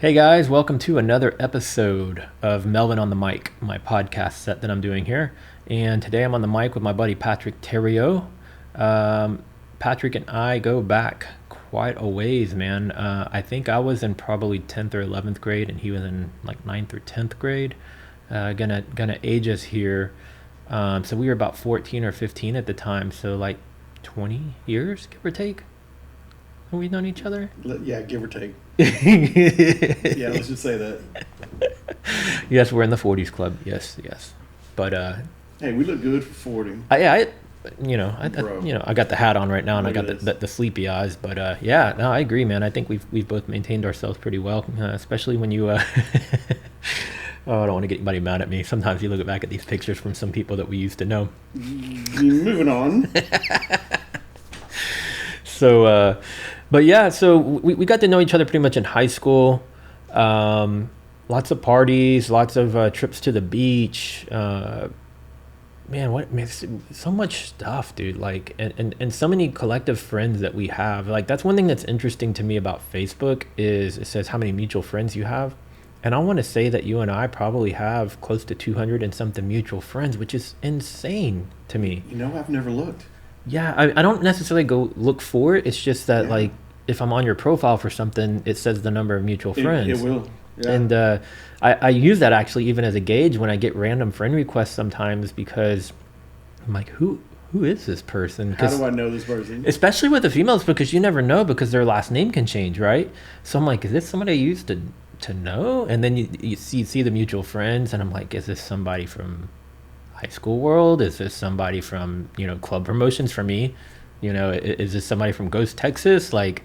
Hey guys, welcome to another episode of Melvin on the Mic, my podcast set that I'm doing here. And today I'm on the mic with my buddy Patrick Theriot. Patrick and I go back quite a ways, man. I think I was in probably 10th or 11th grade and he was in like 9th or 10th grade. Gonna age us here. So we were about 14 or 15 at the time, so like 20 years, give or take. Have we known each other? Yeah, give or take. Yeah, let's just say that. Yes, we're in the 40s club. Yes. But hey, we look good for 40. I got the hat on right now, and I got the sleepy eyes. But I agree, man. I think we've both maintained ourselves pretty well, especially when you. Oh, I don't want to get anybody mad at me. Sometimes you look back at these pictures from some people that we used to know. Moving on. So we got to know each other pretty much in high school. Lots of parties, lots of trips to the beach. So much stuff, dude. Like, and so many collective friends that we have. Like, that's one thing that's interesting to me about Facebook is it says how many mutual friends you have. And I want to say that you and I probably have close to 200 and something mutual friends, which is insane to me. You know, I've never looked. Yeah, I don't necessarily go look for it. It's just that, like, if I'm on your profile for something, it says the number of mutual friends. It will. Yeah. And I use that actually even as a gauge when I get random friend requests sometimes, because I'm like, who is this person? How do I know this person? Especially with the females, because you never know, because their last name can change, right? So I'm like, is this somebody I used to know? And then you see the mutual friends, and I'm like, is this somebody from high school world? Is this somebody from, club promotions for me? Is this somebody from Ghost, Texas? Like,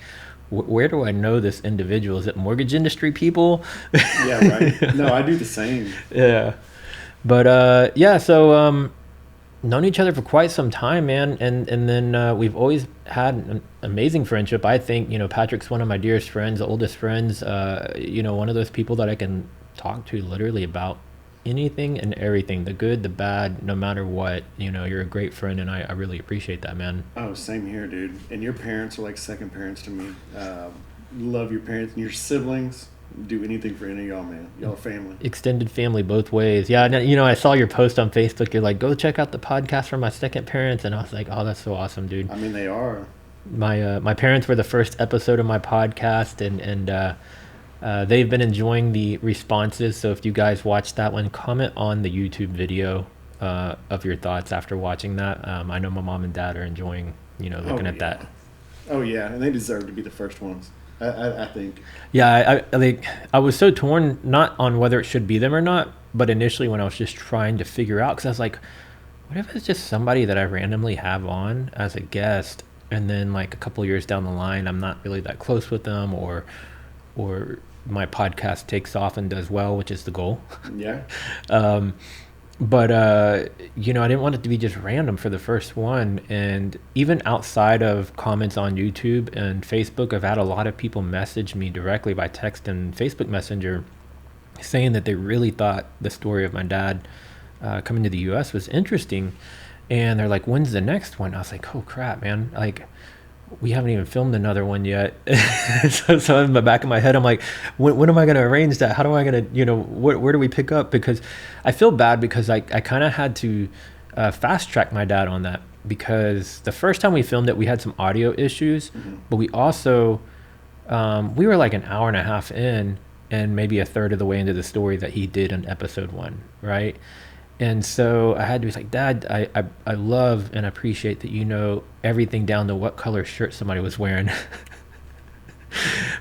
where do I know this individual? Is it mortgage industry people? Yeah, right. No, I do the same. Yeah. But, so known each other for quite some time, man. And then we've always had an amazing friendship. I think, Patrick's one of my dearest friends, oldest friends, one of those people that I can talk to literally about anything and everything, the good, the bad, no matter what. You're a great friend, and I really appreciate that, man. Oh, same here, dude. And your parents are like second parents to me. Love your parents and your siblings. Do anything for any of y'all, man. Y'all are family. Extended family both ways. Yeah, I saw your post on Facebook. You're like, go check out the podcast from my second parents, and I was like, oh, that's so awesome, dude. I mean, they are. My parents were the first episode of my podcast, and they've been enjoying the responses. So if you guys watch that one, comment on the YouTube video of your thoughts after watching that. I know my mom and dad are enjoying, looking at that. Oh yeah, and they deserve to be the first ones. I think. Yeah, I was so torn, not on whether it should be them or not, but initially when I was just trying to figure out, because I was like, what if it's just somebody that I randomly have on as a guest, and then like a couple of years down the line, I'm not really that close with them, or my podcast takes off and does well, which is the goal. Yeah. But I didn't want it to be just random for the first one. And even outside of comments on YouTube and Facebook, I've had a lot of people message me directly by text and Facebook Messenger saying that they really thought the story of my dad coming to the US was interesting. And they're like, when's the next one? I was like, oh crap, man. Like, we haven't even filmed another one yet. so in the back of my head, I'm like, when am I going to arrange that? How am I going to, where do we pick up? Because I feel bad, because I kind of had to fast track my dad on that, because the first time we filmed it, we had some audio issues, but we also, we were like an hour and a half in, and maybe a third of the way into the story that he did in episode 1, right? And so I had to be like, Dad, I love and appreciate that you know everything down to what color shirt somebody was wearing.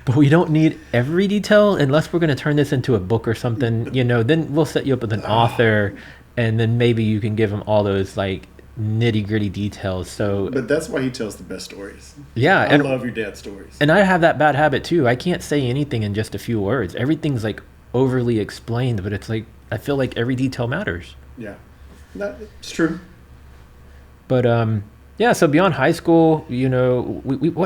But we don't need every detail unless we're going to turn this into a book or something, then we'll set you up with an author, and then maybe you can give them all those like nitty gritty details. So, but that's why he tells the best stories. Yeah. I love your dad's stories. And I have that bad habit too. I can't say anything in just a few words. Everything's like overly explained, but it's like, I feel like every detail matters. Yeah, that's true. But so beyond high school, it's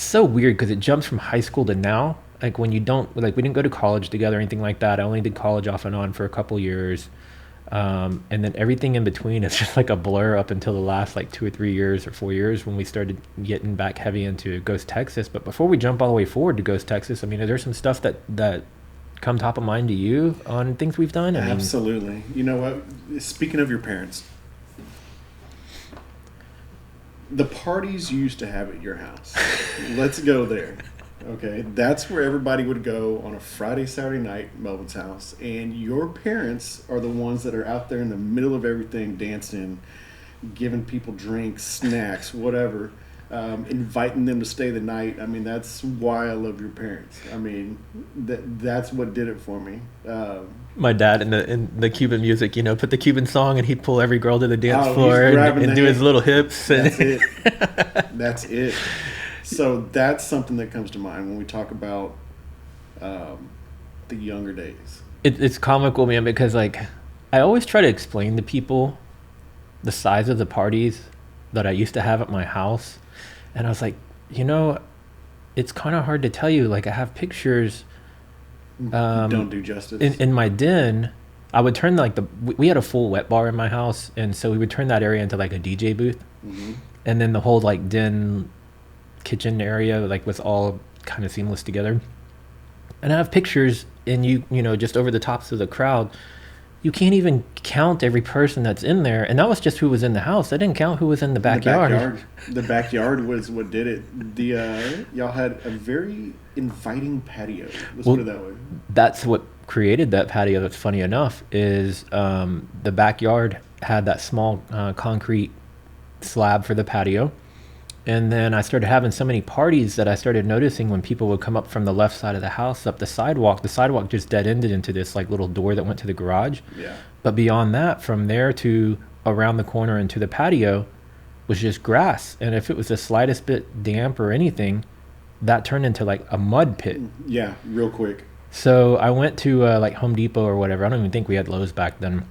so weird because it jumps from high school to now. Like, when you don't, like, we didn't go to college together or anything like that. I only did college off and on for a couple years. And then everything in between is just like a blur up until the last like 2 or 3 years or 4 years when we started getting back heavy into Ghost Texas. But before we jump all the way forward to Ghost Texas, I mean, are there some stuff that come top of mind to you on things we've done? I mean, Absolutely. You know what? Speaking of your parents, the parties you used to have at your house. Let's go there. Okay, that's where everybody would go on a Friday, Saturday night, Melvin's house, and your parents are the ones that are out there in the middle of everything, dancing, giving people drinks, snacks, whatever, inviting them to stay the night. I mean, that's why I love your parents. I mean, that's what did it for me. my dad in the Cuban music, you know, put the Cuban song and he'd pull every girl to the dance Oh, floor he's grabbing and the do his hand. little hips. And That's it. That's it. So that's something that comes to mind when we talk about the younger days. it's comical, man, because like I always try to explain to people the size of the parties that I used to have at my house, and I was like, you know, it's kind of hard to tell you. Like I have pictures Don't do justice. in my den. I would turn like we had a full wet bar in my house, and so we would turn that area into like a DJ booth, and then the whole like den kitchen area like was all kind of seamless together. And I have pictures, and you know, just over the tops of the crowd, you can't even count every person that's in there, and that was just who was in the house. I didn't count who was in the backyard. The backyard was what did it. The y'all had a very inviting patio. Let's put it that way. That's what created that patio. That's funny enough is the backyard had that small concrete slab for the patio. And then I started having so many parties that I started noticing when people would come up from the left side of the house up the sidewalk just dead ended into this like little door that went to the garage. Yeah. But beyond that, from there to around the corner into the patio was just grass. And if it was the slightest bit damp or anything, that turned into like a mud pit. Yeah, real quick. So I went to like Home Depot or whatever. I don't even think we had Lowe's back then.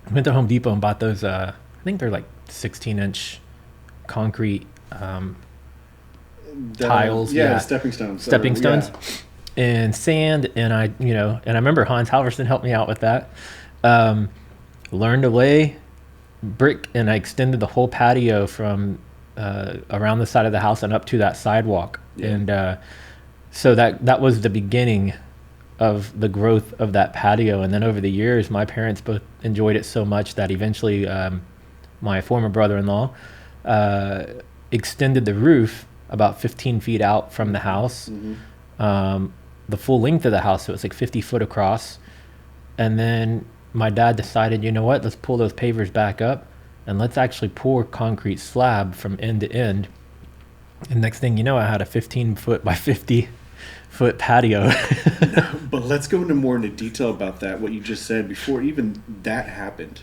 I went to Home Depot and bought those, I think they're like 16-inch concrete tiles. Yeah, stepping stones. Stepping stones. Yeah. And sand. And I remember Hans Halverson helped me out with that. Learned to lay brick, and I extended the whole patio from around the side of the house and up to that sidewalk. Yeah. And so that was the beginning of the growth of that patio. And then over the years, my parents both enjoyed it so much that eventually my former brother-in-law extended the roof about 15 feet out from the house, the full length of the house. So it's like 50 foot across. And then my dad decided, you know what, let's pull those pavers back up and let's actually pour concrete slab from end to end. And next thing you know, I had a 15 foot by 50 foot patio. But let's go into more into detail about that, what you just said. Before even that happened,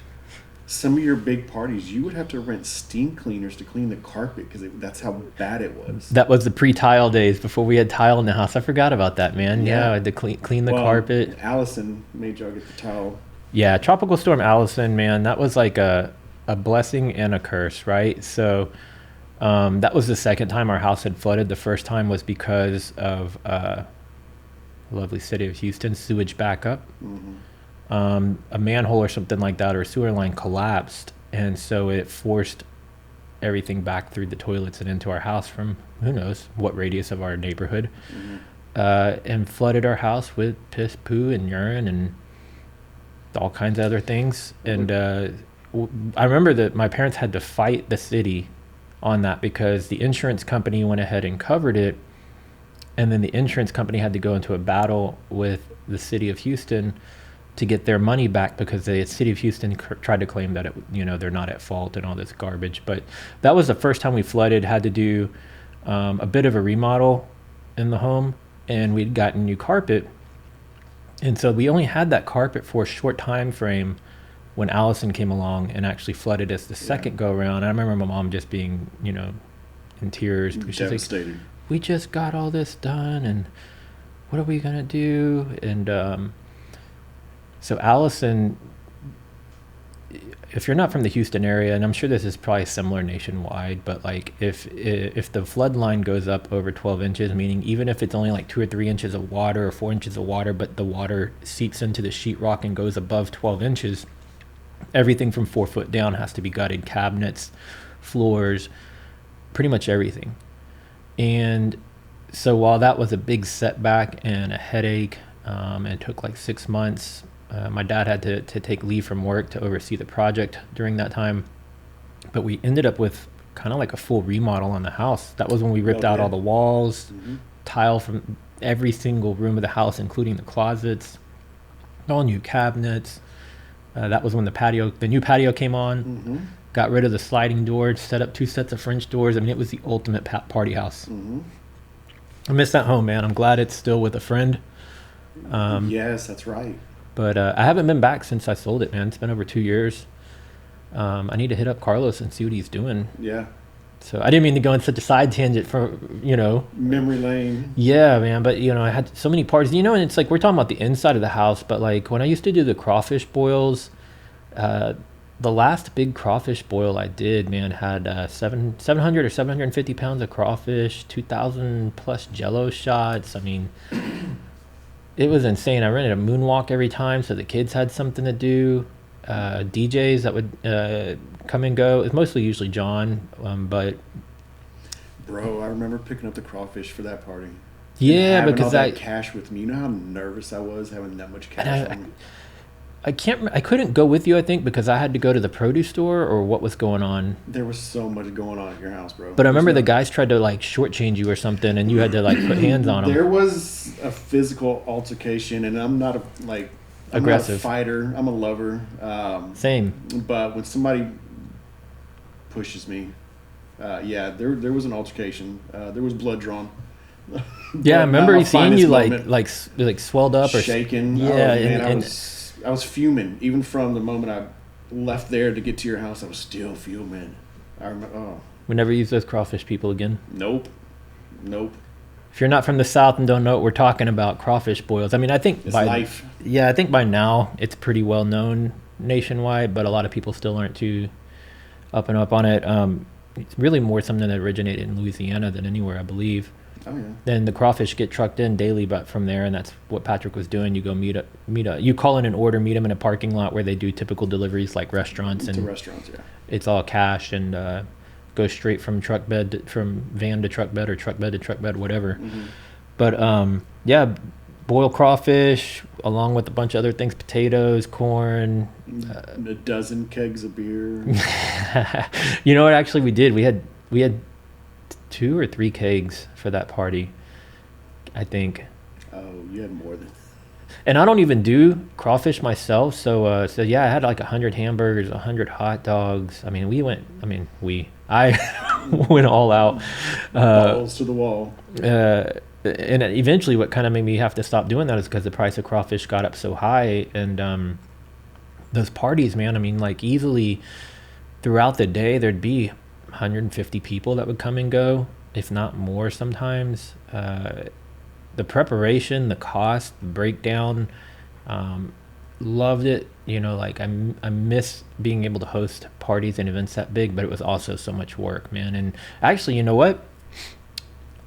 some of your big parties, you would have to rent steam cleaners to clean the carpet because that's how bad it was. That was the pre-tile days before we had tile in the house. I forgot about that, man. Yeah. I had to clean the carpet. Allison made y'all get the tile. Yeah, Tropical Storm Allison, man, that was like a blessing and a curse, right? So that was the second time our house had flooded. The first time was because of lovely city of Houston sewage backup. A manhole or something like that, or a sewer line collapsed, and so it forced everything back through the toilets and into our house from who knows what radius of our neighborhood, and flooded our house with piss, poo, and urine and all kinds of other things. And I remember that my parents had to fight the city on that because the insurance company went ahead and covered it, and then the insurance company had to go into a battle with the city of Houston to get their money back because the city of Houston tried to claim that they're not at fault and all this garbage. But that was the first time we flooded, had to do a bit of a remodel in the home, and we'd gotten new carpet. And so we only had that carpet for a short time frame when Allison came along and actually flooded us the second go around. I remember my mom just being, in tears because she's Devastated. like, we just got all this done and what are we going to do? And so Allison, if you're not from the Houston area, and I'm sure this is probably similar nationwide, but like if the flood line goes up over 12 inches, meaning even if it's only like 2 or 3 inches of water or 4 inches of water, but the water seeps into the sheetrock and goes above 12 inches, Everything from 4 foot down has to be gutted, cabinets, floors, pretty much everything. And so while that was a big setback and a headache, and took like 6 months, my dad had to take leave from work to oversee the project during that time. But we ended up with kind of like a full remodel on the house. That was when we ripped out all the walls, tile from every single room of the house, including the closets, all new cabinets. That was when the new patio came on. Got rid of the sliding doors, set up 2 sets of French doors. I mean, it was the ultimate party house. I miss that home, man. I'm glad it's still with a friend. Yes, that's right. But I haven't been back since I sold it, man. It's been over 2 years. I need to hit up Carlos and see what he's doing. Yeah. So I didn't mean to go on such a side tangent for, memory lane. Yeah, man. But, I had so many parties, and it's like we're talking about the inside of the house. But like when I used to do the crawfish boils, the last big crawfish boil I did, man, had 700 or 750 pounds of crawfish, 2,000 plus Jello shots. I mean, it was insane. I rented a moonwalk every time, so the kids had something to do. DJs that would come and go. It's mostly usually John, but bro, I remember picking up the crawfish for that party. Yeah, because all that cash with me. You know how nervous I was having that much cash on me. I couldn't go with you, I think, because I had to go to the produce store or what was going on. There was so much going on at your house, bro. But I remember the guys tried to like shortchange you or something, and you had to like put hands on them. There was a physical altercation, and I'm not aggressive. I'm not a fighter. I'm a lover. Same. But when somebody pushes me, there was an altercation. There was blood drawn. Yeah, I remember seeing you like swelled up or shaking. Yeah, man, I was fuming. Even from the moment I left there to get to your house, I was still fuming. I remember. Oh. We never use those crawfish people again. Nope. If you're not from the South and don't know what we're talking about, crawfish boils. I mean, I think it's life. Yeah, I think by now it's pretty well known nationwide, but a lot of people still aren't too up and up on it. It's really more something that originated in Louisiana than anywhere, I believe. Oh, yeah. Then the crawfish get trucked in daily, but from there, and that's what Patrick was doing. You go meet you call in an order, meet them in a parking lot where they do typical deliveries like restaurants. To restaurants, yeah. It's all cash and go straight from from van to truck bed or truck bed to truck bed, whatever. But yeah, boil crawfish along with a bunch of other things, potatoes, corn. A dozen kegs of beer. You know what? Actually, we did. We had 2 or 3 kegs for that party, I think. Oh, you had more than. And I don't even do crawfish myself, so yeah, I had like 100 hamburgers, 100 hot dogs. I mean, I went all out. Balls to the wall. And eventually, what kind of made me have to stop doing that is because the price of crawfish got up so high, and those parties, man. I mean, like easily throughout the day, there'd be 150 people that would come and go, if not more sometimes. The preparation, the cost, the breakdown, loved it. Like I miss being able to host parties and events that big, but it was also so much work, man. And actually, you know what?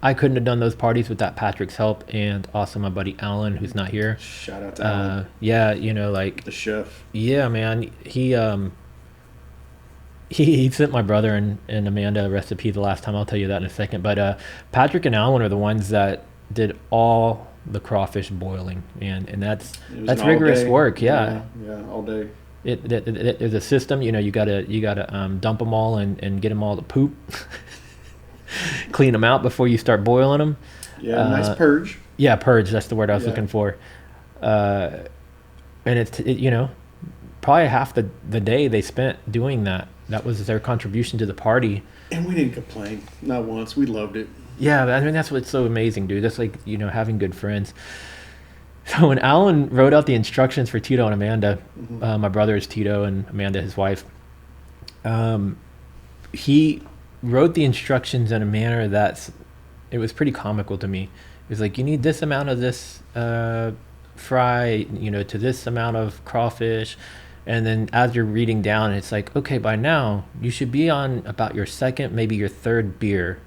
I couldn't have done those parties without Patrick's help, and also my buddy Alan, who's not here. Shout out to Alan. Yeah, like the chef. Yeah, man. He sent my brother and Amanda a recipe the last time. I'll tell you that in a second. But Patrick and Alan are the ones that did all the crawfish boiling, and that's rigorous work. Yeah, all day. There's a system. You gotta dump them all and get them all to poop, clean them out before you start boiling them. Yeah, nice purge. Yeah, purge. That's the word I was looking for. And it's probably half the day they spent doing that. That was their contribution to the party. And we didn't complain. Not once. We loved it. Yeah, I mean, that's what's so amazing, dude. That's like, having good friends. So when Alan wrote out the instructions for Tito and Amanda, my brother is Tito and Amanda, his wife, he wrote the instructions in a manner it was pretty comical to me. It was like, you need this amount of this fry, to this amount of crawfish. And then as you're reading down, it's like, okay, by now you should be on about your second, maybe your third beer.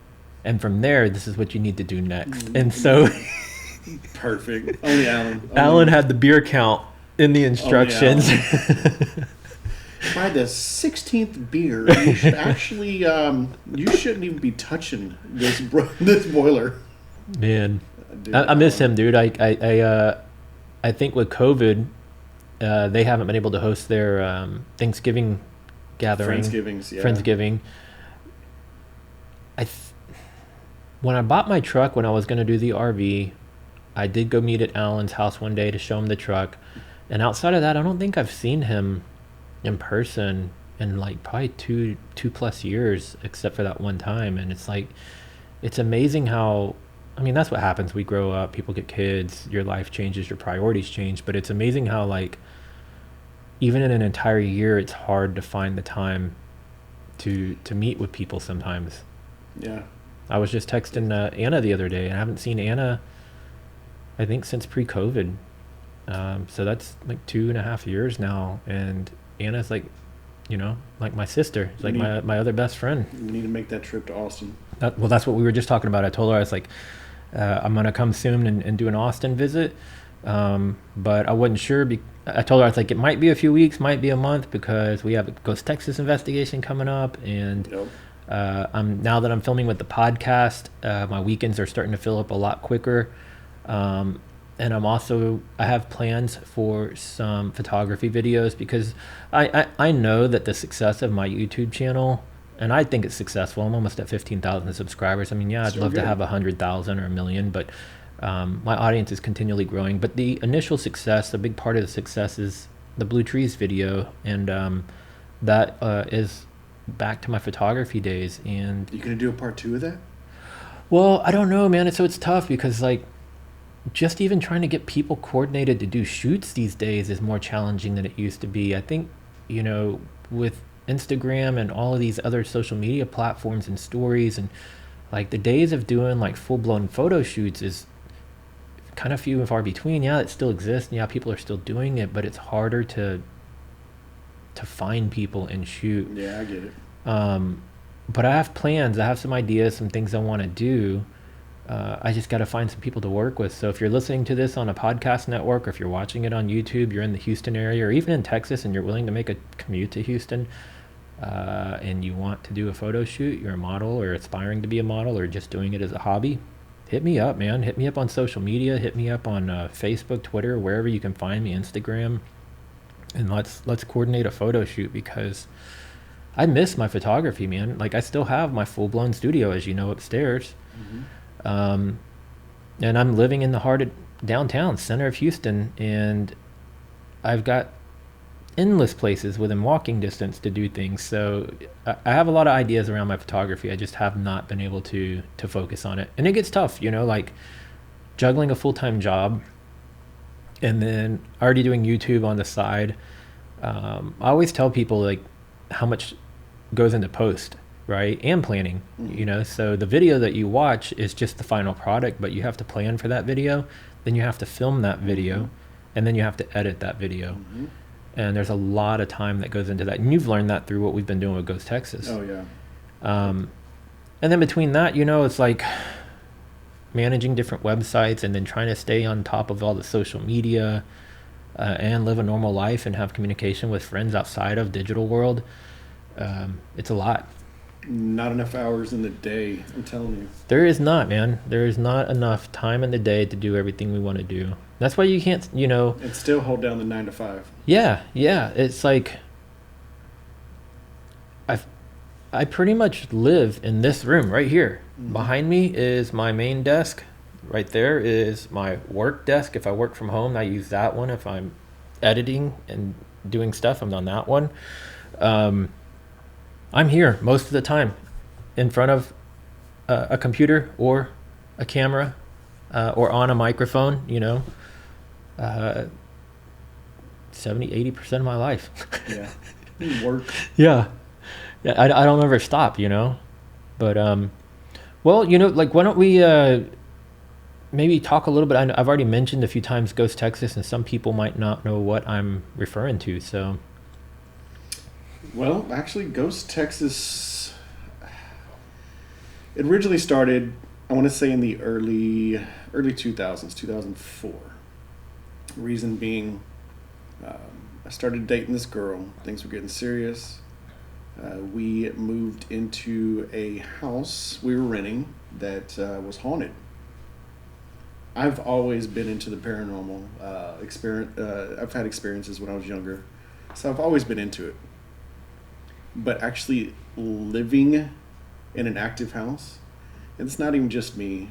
And from there, this is what you need to do next. And so perfect. Only Alan. Alan had the beer count in the instructions. tried the 16th beer. You should actually, you shouldn't even be touching this boiler. Man, I miss him, dude. I think with COVID, they haven't been able to host their Thanksgiving gathering. Friendsgivings, yeah. Friendsgiving. When I bought my truck, when I was going to do the RV, I did go meet at Alan's house one day to show him the truck. And outside of that, I don't think I've seen him in person in like probably two plus years, except for that one time. And it's like, it's amazing how, I mean, that's what happens. We grow up, people get kids, your life changes, your priorities change. But it's amazing how, like, even in an entire year, it's hard to find the time to meet with people sometimes. Yeah. I was just texting Anna the other day, and I haven't seen Anna, I think, since pre-COVID. So that's like 2.5 years now. And Anna's like, you know, like my sister. It's like my other best friend. We need to make that trip to Austin. Well, that's what we were just talking about. I told her, I was like, I'm going to come soon and do an Austin visit. But I wasn't sure. I told her, I was like, it might be a few weeks, might be a month, because we have a Ghost Texas investigation coming up. And Yep. now that I'm filming with the podcast, my weekends are starting to fill up a lot quicker. And I have plans for some photography videos, because I know that the success of my YouTube channel, and I think it's successful. I'm almost at 15,000 subscribers. I mean, yeah, I'd love to have 100,000 or 1 million, but my audience is continually growing. But the initial success, the big part of the success, is the Blue Trees video, and that is back to my photography days. And You gonna do a part 2 of that? well, I don't know, man. It's tough, because like, just even trying to get people coordinated to do shoots these days is more challenging than it used to be. I think, you know, with Instagram and all of these other social media platforms and stories, and like the days of doing like full-blown photo shoots is kind of few and far between. Yeah, it still exists. Yeah, people are still doing it, but it's harder to find people and shoot. Yeah, I get it. But I have plans. I have some ideas, some things I want to do. I just got to find some people to work with. So if you're listening to this on a podcast network, or if you're watching it on YouTube, you're in the Houston area, or even in Texas, and you're willing to make a commute to Houston, and you want to do a photo shoot, you're a model or aspiring to be a model, or just doing it as a hobby, hit me up, man. Hit me up on social media. Hit me up on Facebook, Twitter, wherever you can find me, Instagram, and let's coordinate a photo shoot, because I miss my photography, man. Like, I still have my full-blown studio, as you know, upstairs. Mm-hmm. And I'm living in the heart of downtown, center of Houston, and I've got endless places within walking distance to do things. So I have a lot of ideas around my photography. I just have not been able to focus on it. And it gets tough, you know, like juggling a full-time job and then already doing YouTube on the side. I always tell people, like, how much goes into post, right? And planning, you know? So the video that you watch is just the final product, but you have to plan for that video. Then you have to film that video, and then you have to edit that video. Mm-hmm. And there's a lot of time that goes into that. And you've learned that through what we've been doing with Ghost Texas. Oh, yeah. And then between that, you know, it's like managing different websites and then trying to stay on top of all the social media, and live a normal life and have communication with friends outside of digital world. It's a lot. Not enough hours in the day, I'm telling you. There is not, man. There is not enough time in the day to do everything we want to do. That's why you can't, you know. And still hold down the 9 to 5. Yeah. It's like, I pretty much live in this room right here. Mm-hmm. Behind me is my main desk. Right there is my work desk. If I work from home, I use that one. If I'm editing and doing stuff, I'm on that one. I'm here most of the time in front of a computer or a camera, or on a microphone, you know, 70-80% of my life. Yeah. Work. Yeah. I don't ever stop, you know, but, well, you know, like, why don't we, maybe talk a little bit. I've already mentioned a few times Ghost Texas, and some people might not know what I'm referring to, so. Well, actually, Ghost Texas, it originally started, I want to say, in the early 2000s, 2004. Reason being, a I started dating this girl. Things were getting serious. We moved into a house we were renting that was haunted. I've always been into the paranormal experience. I've had experiences when I was younger, so I've always been into it. But actually living in an active house, and it's not even just me.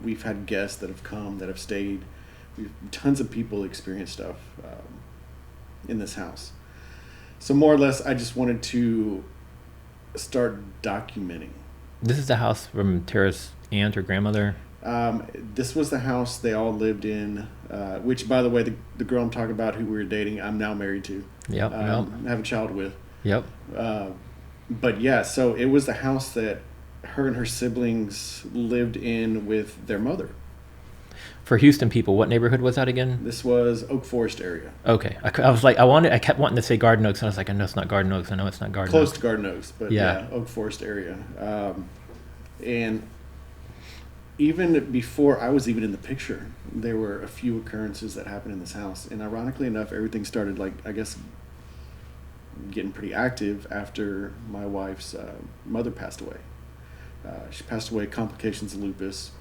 We've had guests that have come, that have stayed. Tons of people experience stuff in this house. So more or less, I just wanted to start documenting. This is the house from Tara's aunt or grandmother. This was the house they all lived in, which, by the way, the girl I'm talking about who we were dating, I'm now married to. Yep. I have a child with. Yep. But yeah, so it was the house that her and her siblings lived in with their mother. For Houston people, what neighborhood was that again? This was Oak Forest area. Okay. I was like, I kept wanting to say Garden Oaks, and I was like, I know it's not Garden Oaks. I know it's not Garden Oaks. Close to Garden Oaks, but yeah, Oak Forest area. And even before I was even in the picture, there were a few occurrences that happened in this house. And ironically enough, everything started, like, I guess, getting pretty active after my wife's mother passed away. She passed away complications of lupus.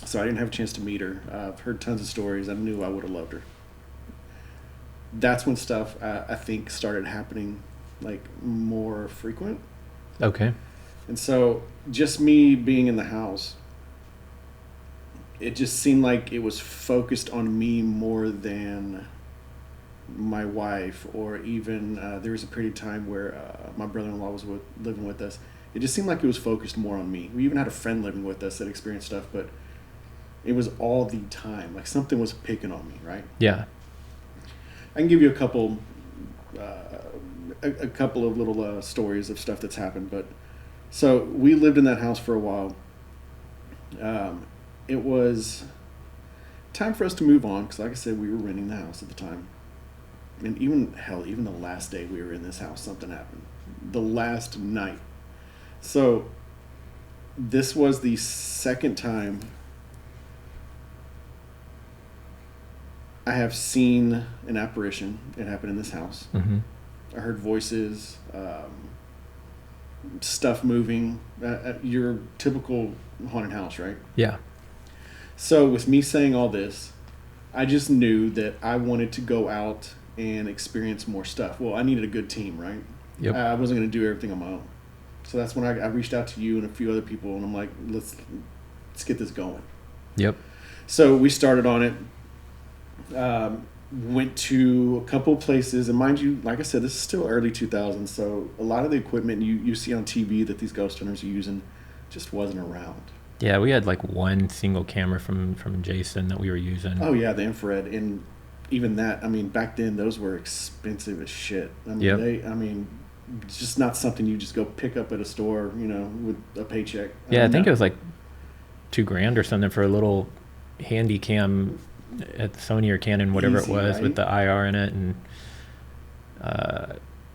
So I didn't have a chance to meet her. I've heard tons of stories. I knew I would have loved her. That's when stuff, I think, started happening, like, more frequent. Okay. And so just me being in the house, it just seemed like it was focused on me more than my wife, or even there was a period of time where my brother-in-law was living with us. It just seemed like it was focused more on me. We even had a friend living with us that experienced stuff, but it was all the time. Like, something was picking on me, right? Yeah. I can give you a couple of little stories of stuff that's happened. But so we lived in that house for a while. It was time for us to move on because, like I said, we were renting the house at the time. And even the last day we were in this house, something happened. The last night. So this was the second time I have seen an apparition. It happened in this house. Mm-hmm. I heard voices, stuff moving. Your typical haunted house, right? Yeah. So with me saying all this, I just knew that I wanted to go out and experience more stuff. Well, I needed a good team, right? Yep. I wasn't going to do everything on my own. So that's when I reached out to you and a few other people, and I'm like, let's get this going. Yep. So we started on it. Went to a couple places, and mind you, like I said, this is still early 2000s, so a lot of the equipment you see on TV that these ghost hunters are using just wasn't around. Yeah, we had like one single camera from Jason that we were using. Oh yeah, the infrared, and even that, I mean, back then those were expensive as shit. I mean, Yep. It's just not something you just go pick up at a store, with a paycheck. Yeah, I think it was like $2,000 or something for a little handy cam at Sony or Canon, whatever Easy, it was, right? with the IR in it, and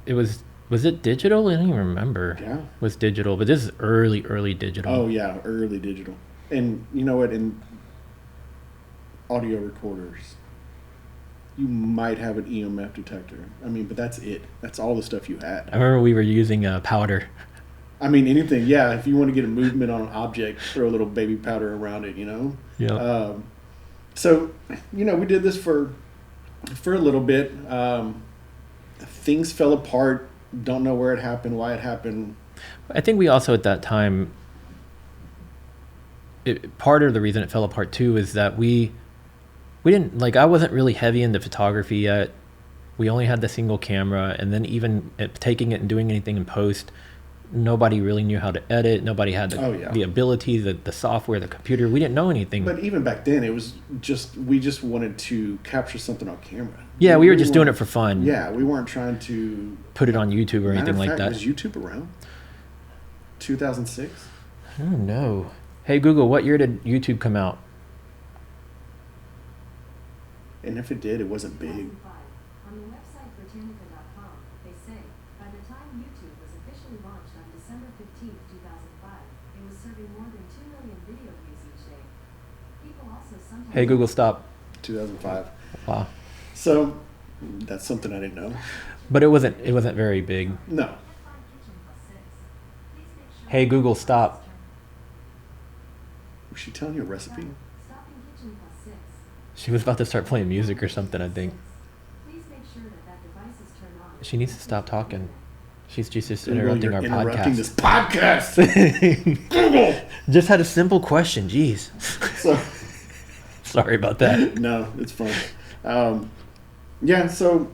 it was it digital? I don't even remember. Yeah. It was digital, but this is early digital. Oh yeah, early digital. And you know what? In audio recorders, you might have an EMF detector. I mean, but that's it. That's all the stuff you had. I remember we were using powder. I mean, anything. Yeah, if you want to get a movement on an object, throw a little baby powder around it. Yeah. So, we did this for a little bit. Things fell apart. Don't know where it happened, why it happened. I think we also at that time, part of the reason it fell apart too is that we didn't, like, I wasn't really heavy into photography yet. We only had the single camera, and then even taking it and doing anything in post, nobody really knew how to edit. Nobody had the ability, the software, the computer. We didn't know anything. But even back then, it was we just wanted to capture something on camera. Yeah, we were just doing it for fun. Yeah, we weren't trying to put it on YouTube or anything like that. Was YouTube around? 2006? I don't know. Hey Google, what year did YouTube come out? And if it did, it wasn't big. 2005. On the website Britannica.com, they say, by the time YouTube was officially launched on December 15, 2005, it was serving more than 2 million video views each day. People also sometimes... Hey Google, stop. 2005. Wow. So, That's something I didn't know. But it wasn't very big. No. Hey Google, stop. Was she telling you a recipe? She was about to start playing music or something, I think. She needs to stop talking. She's just interrupting our interrupting podcast. this podcast. Google. Just had a simple question. Jeez. So, Sorry about that. no, it's fun. Yeah, so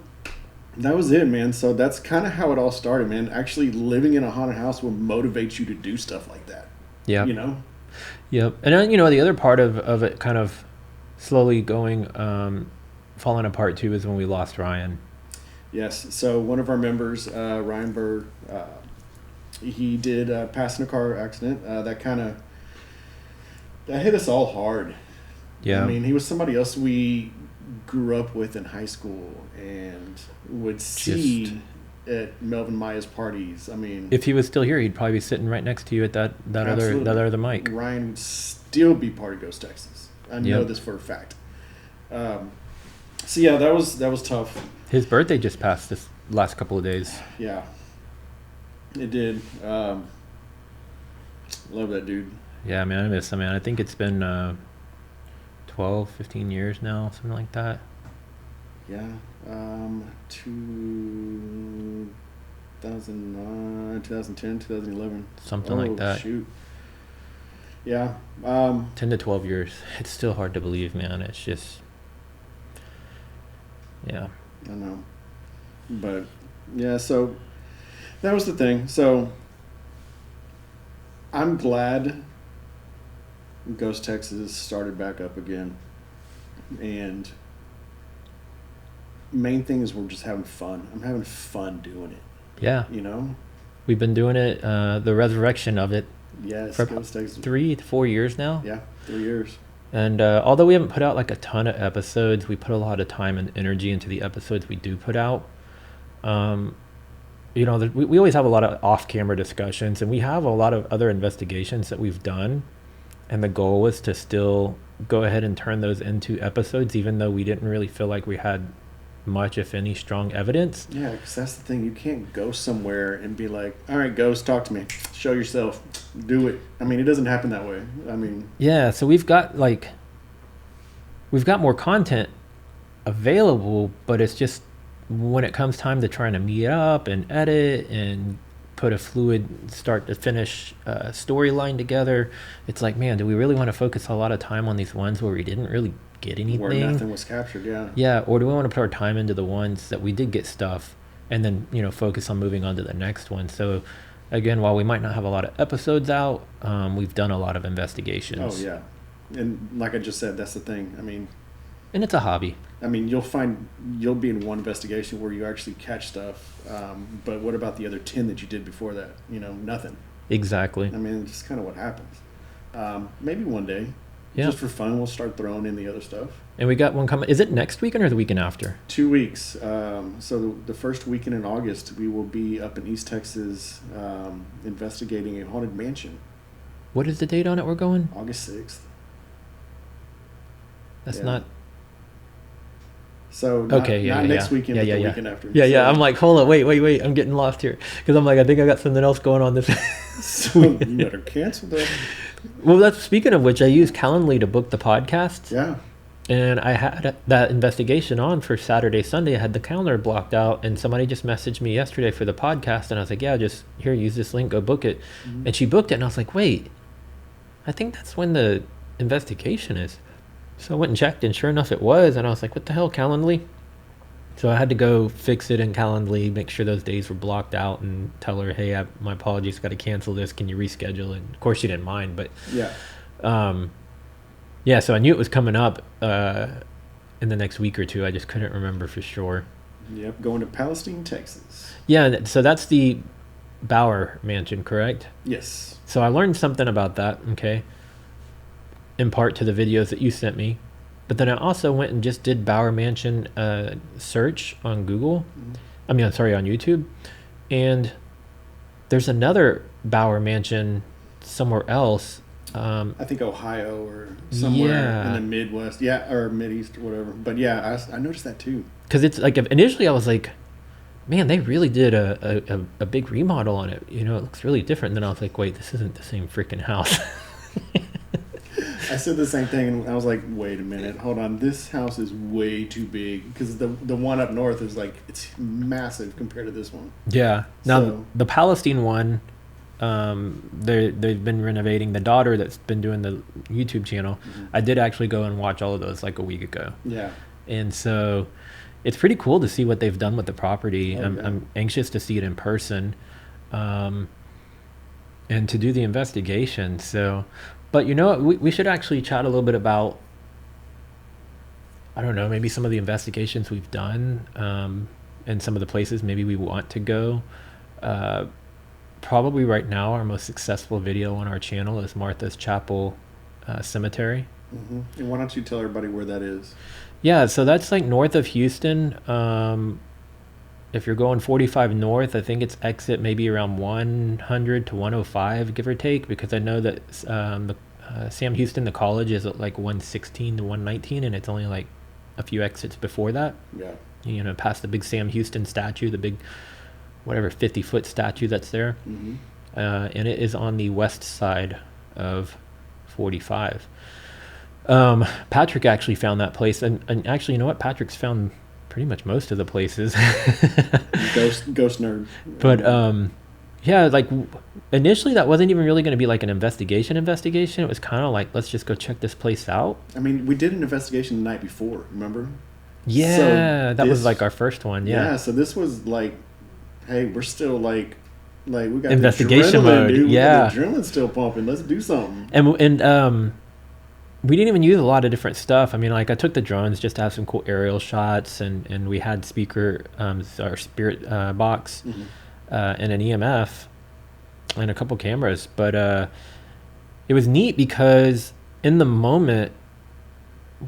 that was it, man. So that's kind of how it all started, man. Actually, living in a haunted house will motivate you to do stuff like that. Yeah. You know? Yep. And then, the other part of it kind of slowly going, falling apart too is when we lost Ryan. Yes. So one of our members, Ryan Burr, he did pass in a car accident. That hit us all hard. Yeah. I mean, he was somebody else we grew up with in high school and would see at Melvin Maya's parties. I mean, if he was still here, he'd probably be sitting right next to you at that other mic. Ryan would still be part of Ghost Texas. I know this for a fact. So yeah, that was tough. His birthday just passed this last couple of days. Yeah, it did. Love that dude. Yeah, man, I miss him, man. I think it's been 12, 15 years now, something like that. Yeah, 2009, 2010, 2011. Something like that. Shoot. Yeah. 10 to 12 years. It's still hard to believe, man. It's just, yeah. I know. But, yeah, so that was the thing. So I'm glad Ghost Texas started back up again. And main thing is we're just having fun. I'm having fun doing it. Yeah. You know? We've been doing it, the resurrection of it, Yes, for Ghost Texas. 3 to 4 years now. Yeah, 3 years. And although we haven't put out like a ton of episodes, we put a lot of time and energy into the episodes we do put out. We always have a lot of off-camera discussions, and we have a lot of other investigations that we've done. And the goal was to still go ahead and turn those into episodes, even though we didn't really feel like we had much, if any, strong evidence. Yeah, because that's the thing. You can't go somewhere and be like, all right, Ghost, talk to me. Show yourself. Do it. I mean, it doesn't happen that way. I mean... Yeah, so we've got more content available, but it's just when it comes time to trying to meet up and edit and put a fluid start to finish storyline together, it's like, man, do we really want to focus a lot of time on these ones where we didn't really get anything? Where nothing was captured, yeah. Yeah, or do we want to put our time into the ones that we did get stuff and then, focus on moving on to the next one? So, again, while we might not have a lot of episodes out, we've done a lot of investigations. Oh, yeah. And like I just said, that's the thing. I mean... And it's a hobby. I mean, you'll be in one investigation where you actually catch stuff, but what about the other 10 that you did before that? Nothing. Exactly. I mean, it's just kind of what happens. Maybe one day, just for fun, we'll start throwing in the other stuff. And we got one coming. Is it next weekend or the weekend after? 2 weeks. So the first weekend in August, we will be up in East Texas investigating a haunted mansion. What is the date on it we're going? August 6th. That's not... So not next weekend, but the weekend after. Yeah. I'm like, hold on, wait. I'm getting lost here because I'm like, I think I got something else going on this. So you better cancel that. Well, that's speaking of which, I used Calendly to book the podcast. Yeah. And I had that investigation on for Saturday, Sunday. I had the calendar blocked out, and somebody just messaged me yesterday for the podcast, and I was like, yeah, just here, use this link, go book it. Mm-hmm. And she booked it, and I was like, wait, I think that's when the investigation is. So I went and checked, and sure enough, it was. And I was like, what the hell, Calendly? So I had to go fix it in Calendly, make sure those days were blocked out, and tell her, hey, my apologies, got to cancel this. Can you reschedule? And of course, she didn't mind. But yeah, so I knew it was coming up in the next week or two. I just couldn't remember for sure. Yep, going to Palestine, Texas. Yeah, so that's the Bauer Mansion, correct? Yes. So I learned something about that, okay? In part to the videos that you sent me, but then I also went and just did Bauer Mansion search on Google. On YouTube, and there's another Bauer Mansion somewhere else. I think Ohio or somewhere in the Midwest, or Mideast or whatever. But yeah, I noticed that too. Because it's like, initially I was like, man, they really did a big remodel on it. You know, it looks really different. And then I was like, wait, this isn't the same freaking house. I said the same thing, and I was like, wait a minute, hold on, this house is way too big, because the one up north is like, it's massive compared to this one. Yeah. Now, So- the Palestine one, they've been renovating. The daughter that's been doing the YouTube channel, I did actually go and watch all of those like a week ago. Yeah. And so it's pretty cool to see what they've done with the property. Oh, I'm anxious to see it in person, and to do the investigation. So, but you know what, we should actually chat a little bit about, I don't know, maybe some of the investigations we've done, and some of the places maybe we want to go. Probably right now our most successful video on our channel is Martha's Chapel Cemetery. And why don't you tell everybody where that is? Yeah, so that's like north of Houston. If you're going 45 north, I think it's exit maybe around 100 to 105, give or take, because I know that Sam Houston, the college, is at like 116 to 119, and it's only like a few exits before that. Yeah. You know, past the big Sam Houston statue, the big, whatever, 50-foot statue that's there. And it is on the west side of 45. Patrick actually found that place, and actually, you know what? Patrick's found pretty much most of the places. Ghost nerd. But yeah, like initially that wasn't even really going to be like an investigation. It was kind of like, let's just go check this place out. I mean, we did an investigation the night before, remember? Yeah, So that was this- like our first one. Yeah. So this was like, hey, we're still like we got Investigation the adrenaline, mode, dude. yeah. We got the adrenaline's still pumping. Let's do something. And we didn't even use a lot of different stuff. I mean, like I took the drones just to have some cool aerial shots, and we had speaker, our spirit box, and an EMF, and a couple cameras. But it was neat because in the moment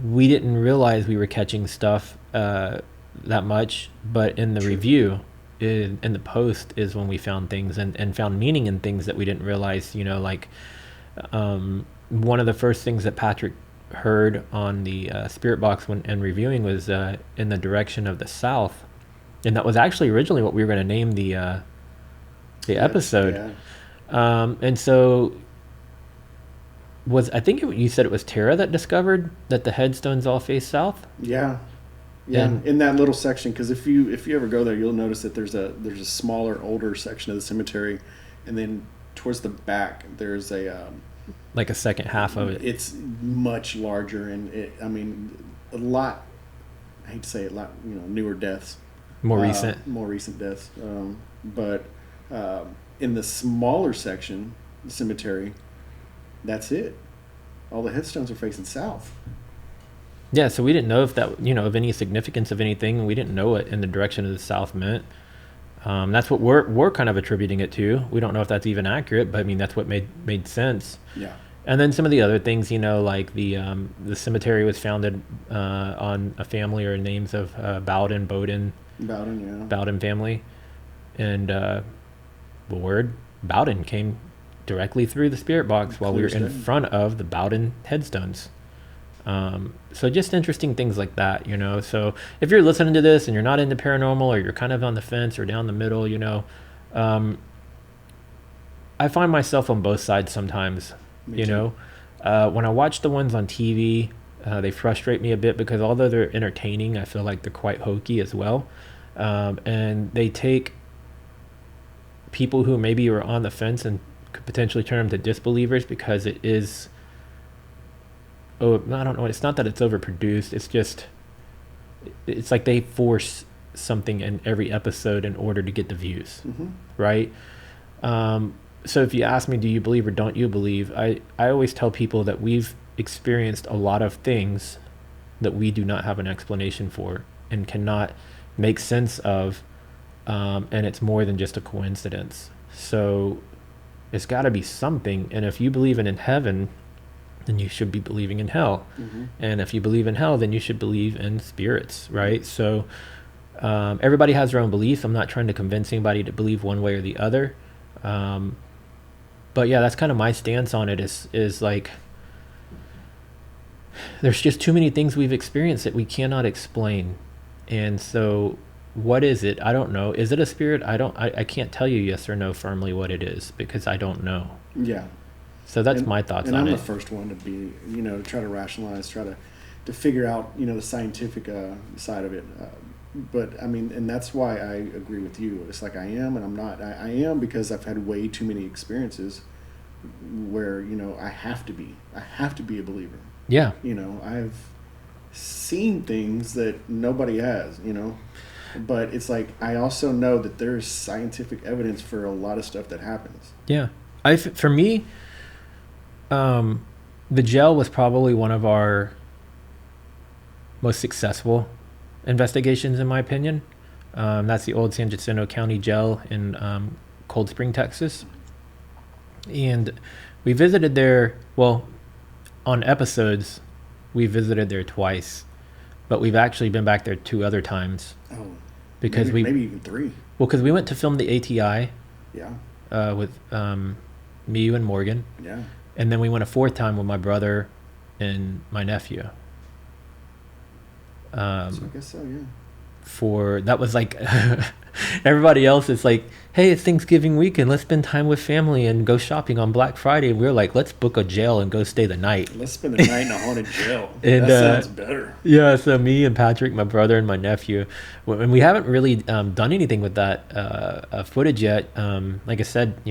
we didn't realize we were catching stuff that much, but in the review, in the post, is when we found things and found meaning in things that we didn't realize. You know, like one of the first things that Patrick heard on the spirit box and reviewing was in the direction of the south, and that was actually originally what we were going to name the episode. Yeah. And so I think you said it was Tara that discovered that the headstones all face south. Yeah. And- In that little section, because if you ever go there, you'll notice that there's a smaller, older section of the cemetery, and then towards the back there's Like a second half of it. it's much larger, and a lot. I hate to say it, newer deaths, More recent deaths. But in the smaller section, the cemetery, that's it. All the headstones are facing south. Yeah, so we didn't know if that, of any significance of anything. We didn't know what in the direction of the south meant. That's what we're kind of attributing it to. We don't know if that's even accurate, but I mean that's what made sense. Yeah. And then some of the other things, like the cemetery was founded on a family or names of Bowden, Bowden, yeah. Bowden family, and the word Bowden came directly through the spirit box while we were in Clear front of the Bowden headstones. So just interesting things like that, So if you're listening to this and you're not into paranormal, or you're kind of on the fence or down the middle, I find myself on both sides sometimes. Me too. When I watch the ones on TV, they frustrate me a bit because although they're entertaining, I feel like they're quite hokey as well. And they take people who maybe are on the fence and could potentially turn them to disbelievers because it is, I don't know. It's not that it's overproduced. It's just, it's like they force something in every episode in order to get the views, right? So if you ask me, do you believe or don't you believe? I always tell people that we've experienced a lot of things that we do not have an explanation for and cannot make sense of, and it's more than just a coincidence. So it's got to be something. And if you believe in heaven, then you should be believing in hell. And if you believe in hell, then you should believe in spirits, right? So everybody has their own beliefs. I'm not trying to convince anybody to believe one way or the other. But yeah, that's kind of my stance on it is like, there's just too many things we've experienced that we cannot explain. And so what is it? I don't know. Is it a spirit? I can't tell you yes or no firmly what it is because I don't know. Yeah. So that's and, my thoughts and on I'm it. the first one to be, to try to rationalize, try to figure out, the scientific side of it. But I mean, and that's why I agree with you. It's like I am and I'm not. I am because I've had way too many experiences where, I have to be a believer. Yeah. I've seen things that nobody has, but it's like I also know that there's scientific evidence for a lot of stuff that happens. Yeah. For me, the gel was probably one of our most successful investigations, in my opinion. That's the old San Jacinto County Jail in Cold Spring, Texas. And we visited there, well, on episodes, we visited there twice, but we've actually been back there 2 other times. Oh, because maybe even 3. Well, because we went to film the ATI. Yeah. With me, you, and Morgan. Yeah. And then we went a 4th time with my brother and my nephew. So I guess so, yeah. That was like everybody else is like, hey, it's Thanksgiving weekend, let's spend time with family and go shopping on Black Friday. And we were like, let's book a jail and go stay the night. Let's spend the night in a haunted jail. And, that sounds better. Yeah, so me and Patrick, my brother, and my nephew, and we haven't really done anything with that footage yet. Like I said,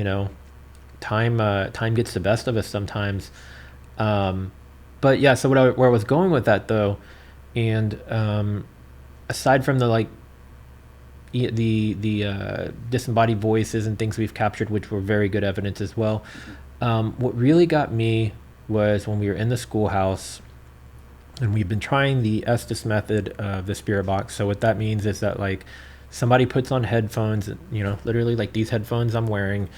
time gets the best of us sometimes. But yeah, so where I was going with that though, and aside from the disembodied voices and things we've captured, which were very good evidence as well, what really got me was when we were in the schoolhouse and we've been trying the Estes method of the spirit box. So what that means is that somebody puts on headphones, literally like these headphones I'm wearing,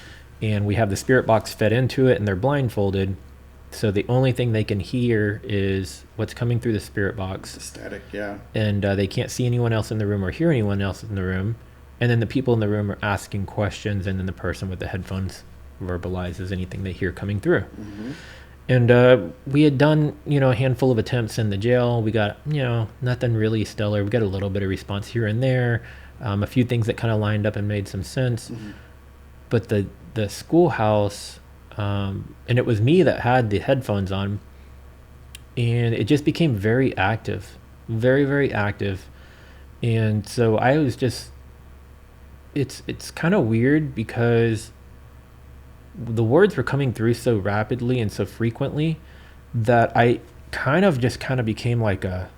and we have the spirit box fed into it and they're blindfolded. So the only thing they can hear is what's coming through the spirit box. The static, yeah. And they can't see anyone else in the room or hear anyone else in the room. And then the people in the room are asking questions, and then the person with the headphones verbalizes anything they hear coming through. Mm-hmm. And we had done, a handful of attempts in the jail. We got, nothing really stellar. We got a little bit of response here and there. A few things that kind of lined up and made some sense. Mm-hmm. But the schoolhouse... and it was me that had the headphones on, and it just became very active, very, very active. And so I was just, it's kind of weird because the words were coming through so rapidly and so frequently that I kind of became like a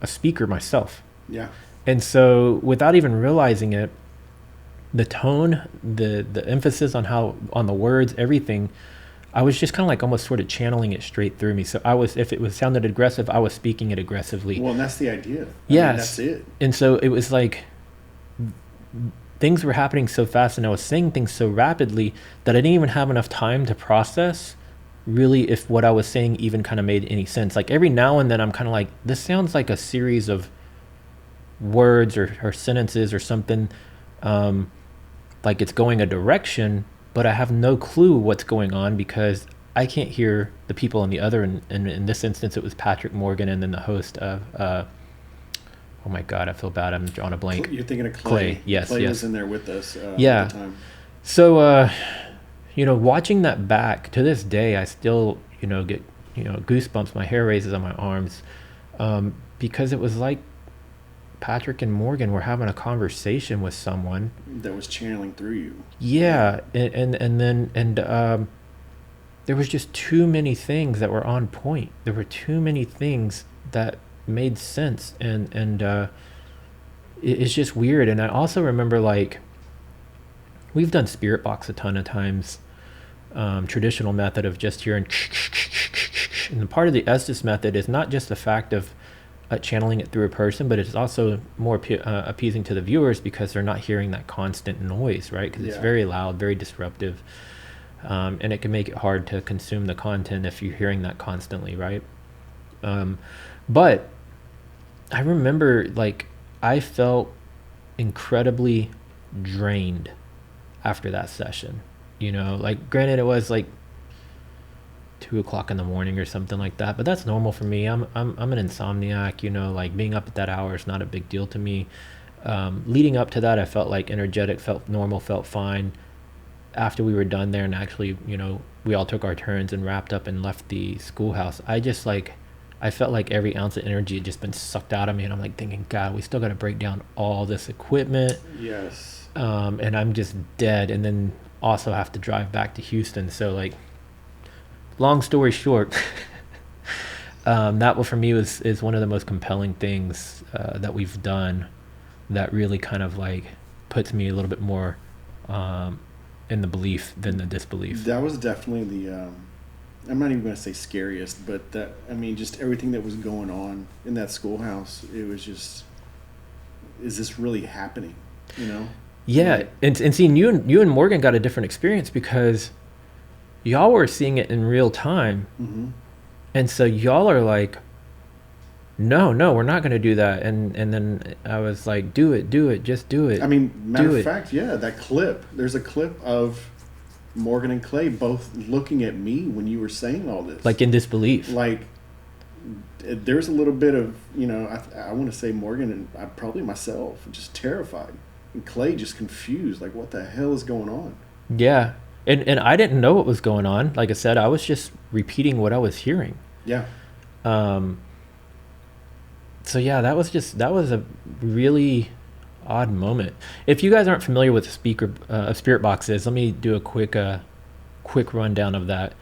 speaker myself. Yeah. And so without even realizing it, the tone, the emphasis on the words, everything, I was just kind of like almost sort of channeling it straight through me. So if it sounded aggressive, I was speaking it aggressively. Well, and that's the idea. Yes. That's it. And so it was like things were happening so fast and I was saying things so rapidly that I didn't even have enough time to process really if what I was saying even kind of made any sense. Like every now and then I'm kind of like, this sounds like a series of words or sentences or something, like it's going a direction, but I have no clue what's going on because I can't hear the people on the other. And in this instance, it was Patrick Morgan and then the host of, oh my God, I feel bad. I'm drawing a blank. You're thinking of Clay. Yes, Clay yes. was in there with us Yeah. at the time. So, watching that back to this day, I still, get, goosebumps. My hair raises on my arms because it was like Patrick and Morgan were having a conversation with someone that was channeling through you. Yeah, and then there was just too many things that were on point. There were too many things that made sense, and it's just weird. And I also remember we've done spirit box a ton of times, traditional method of just hearing, and the part of the Estes method is not just the fact of channeling it through a person, but it's also more appeasing to the viewers because they're not hearing that constant noise, right? Because it's very loud, very disruptive, and it can make it hard to consume the content if you're hearing that constantly, right? But I remember I felt incredibly drained after that session. Granted, it was 2 o'clock in the morning or something like that. But that's normal for me. I'm an insomniac, you know, like being up at that hour is not a big deal to me. Leading up to that, I felt like energetic, felt normal, felt fine. After we were done there and actually, you know, we all took our turns and wrapped up and left the schoolhouse, I felt like every ounce of energy had just been sucked out of me. And I'm like thinking, God, we still got to break down all this equipment. Yes. And I'm just dead. And then also have to drive back to Houston. So like, long story short, that one for me is one of the most compelling things that we've done that really kind of like puts me a little bit more in the belief than the disbelief. That was definitely the, I'm not even going to say scariest, but that, I mean, just everything that was going on in that schoolhouse, it was just, is this really happening? You know? Yeah. And seeing you and Morgan got a different experience because y'all were seeing it in real time. Mm-hmm. And so y'all are like, no, we're not going to do that. And then I was like, do it, just do it. I mean, matter of fact, yeah, that clip, there's a clip of Morgan and Clay both looking at me when you were saying all this. Like in disbelief. Like, there's a little bit of, you know, I want to say Morgan and probably myself, just terrified. And Clay just confused, like, what the hell is going on? Yeah. And I didn't know what was going on. Like I said, I was just repeating what I was hearing. Yeah. So yeah, that was a really odd moment. If you guys aren't familiar with the spirit box is, let me do a quick rundown of that.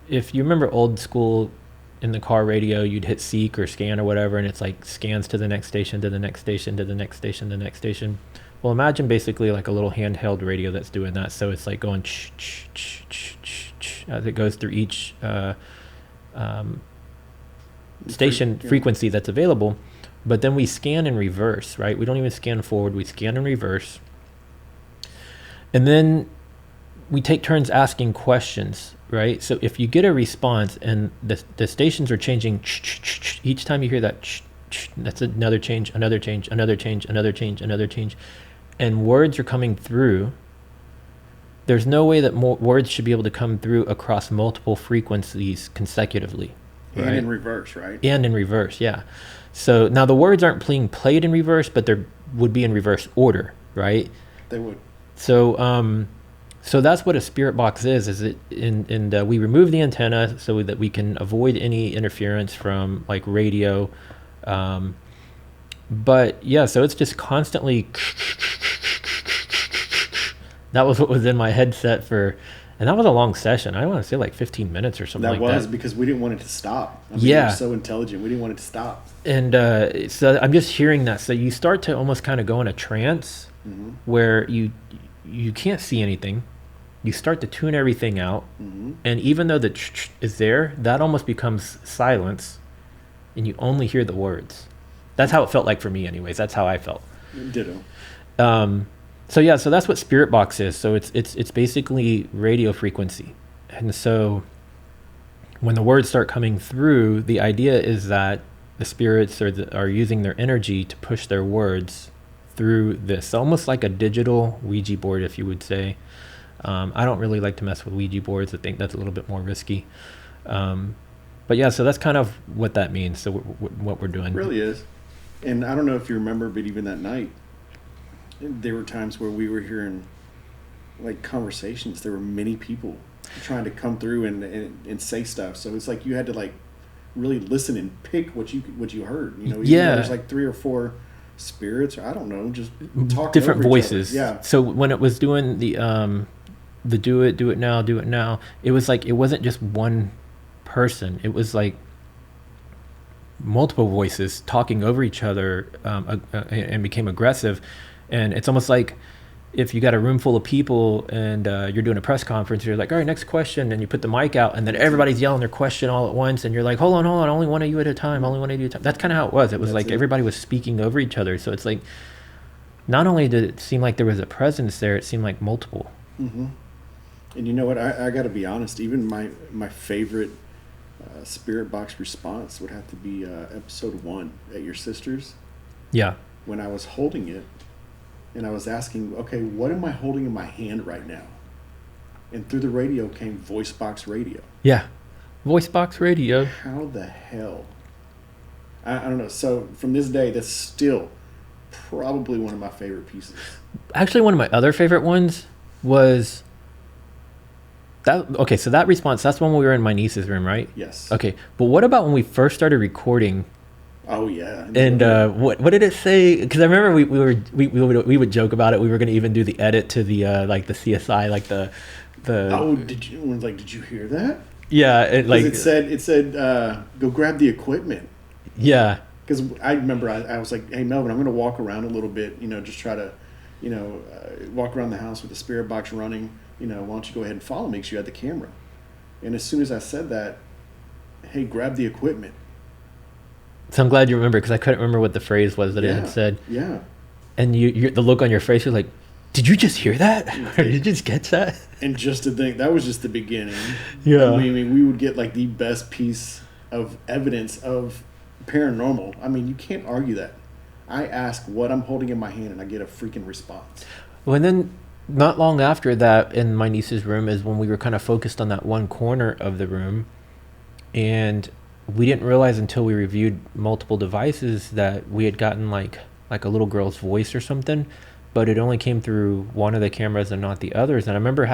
If you remember old school in the car radio, you'd hit seek or scan or whatever, and it's like scans to the next station, to the next station, to the next station, to the next station. Well, imagine basically like a little handheld radio that's doing that. So it's like going as it goes through each station frequency that's available. But then we scan in reverse, right? We don't even scan forward, we scan in reverse. And then we take turns asking questions, right? So if you get a response and the stations are changing, each time you hear that, that's another change, another change, another change, another change, another change. And words are coming through. There's no way that more words should be able to come through across multiple frequencies consecutively. And right? in reverse, right? And in reverse, yeah. So now the words aren't being played in reverse, but they would be in reverse order, right? They would. So so that's what a spirit box is it we remove the antenna so that we can avoid any interference from like radio. But yeah, so it's just constantly, that was what was in my headset and that was a long session. I want to say like 15 minutes or something like that. That was because we didn't want it to stop. I mean, yeah. We're so intelligent. We didn't want it to stop. And so I'm just hearing that. So you start to almost kind of go in a trance where you can't see anything. You start to tune everything out. Mm-hmm. And even though the is there, that almost becomes silence. And you only hear the words. That's how it felt like for me anyways. That's how I felt. Ditto. So yeah, so that's what spirit box is. So it's basically radio frequency. And so when the words start coming through, the idea is that the spirits are using their energy to push their words through this, almost like a digital Ouija board, if you would say. I don't really like to mess with Ouija boards. I think that's a little bit more risky. But yeah, so that's kind of what that means. So what we're doing. It really is. And I don't know if you remember, but even that night, there were times where we were hearing like conversations. There were many people trying to come through and say stuff. So it's like you had to like really listen and pick what you heard. You know, yeah. There's like 3 or 4 spirits, or I don't know, just talking different over voices. Each other. Yeah. So when it was doing the do it now, it was like it wasn't just one person. It was like multiple voices talking over each other and became aggressive. And it's almost like if you got a room full of people and you're doing a press conference, you're like, all right, next question. And you put the mic out and then everybody's yelling their question all at once. And you're like, hold on, only one of you at a time, only one of you at a time. That's kind of how it was. It was everybody was speaking over each other. So it's like, not only did it seem like there was a presence there, it seemed like multiple. Mm-hmm. And you know what? I got to be honest. Even my favorite spirit box response would have to be episode 1 at your sister's. Yeah. When I was holding it and I was asking, okay, what am I holding in my hand right now? and through the radio came voice box radio. Yeah. Voice box radio. How the hell? I don't know. So from this day, that's still probably one of my favorite pieces. Actually, one of my other favorite ones was that. Okay, so that response, that's when we were in my niece's room, right? Yes. Okay, but what about when we first started recording? Oh yeah. And what did it say? Because I remember we would joke about it. We were going to even do the edit to the like the CSI, like the. Oh, did you hear that? Yeah, it said go grab the equipment. Yeah. Because I remember I was like, hey Melvin, I'm going to walk around a little bit. Just try to, walk around the house with the spirit box running. Why don't you go ahead and follow me? Because you had the camera. And as soon as I said that, hey, grab the equipment. So I'm glad you remember, because I couldn't remember what the phrase was that it had said. Yeah. And the look on your face, you're like, did you just hear that? Or did you just catch that? And just to think, that was just the beginning. Yeah. I mean, we would get like the best piece of evidence of paranormal. I mean, you can't argue that. I ask what I'm holding in my hand and I get a freaking response. Well, and then not long after that, in my niece's room, is when we were kind of focused on that one corner of the room. And we didn't realize until we reviewed multiple devices that we had gotten like a little girl's voice or something, but it only came through one of the cameras and not the others. And I remember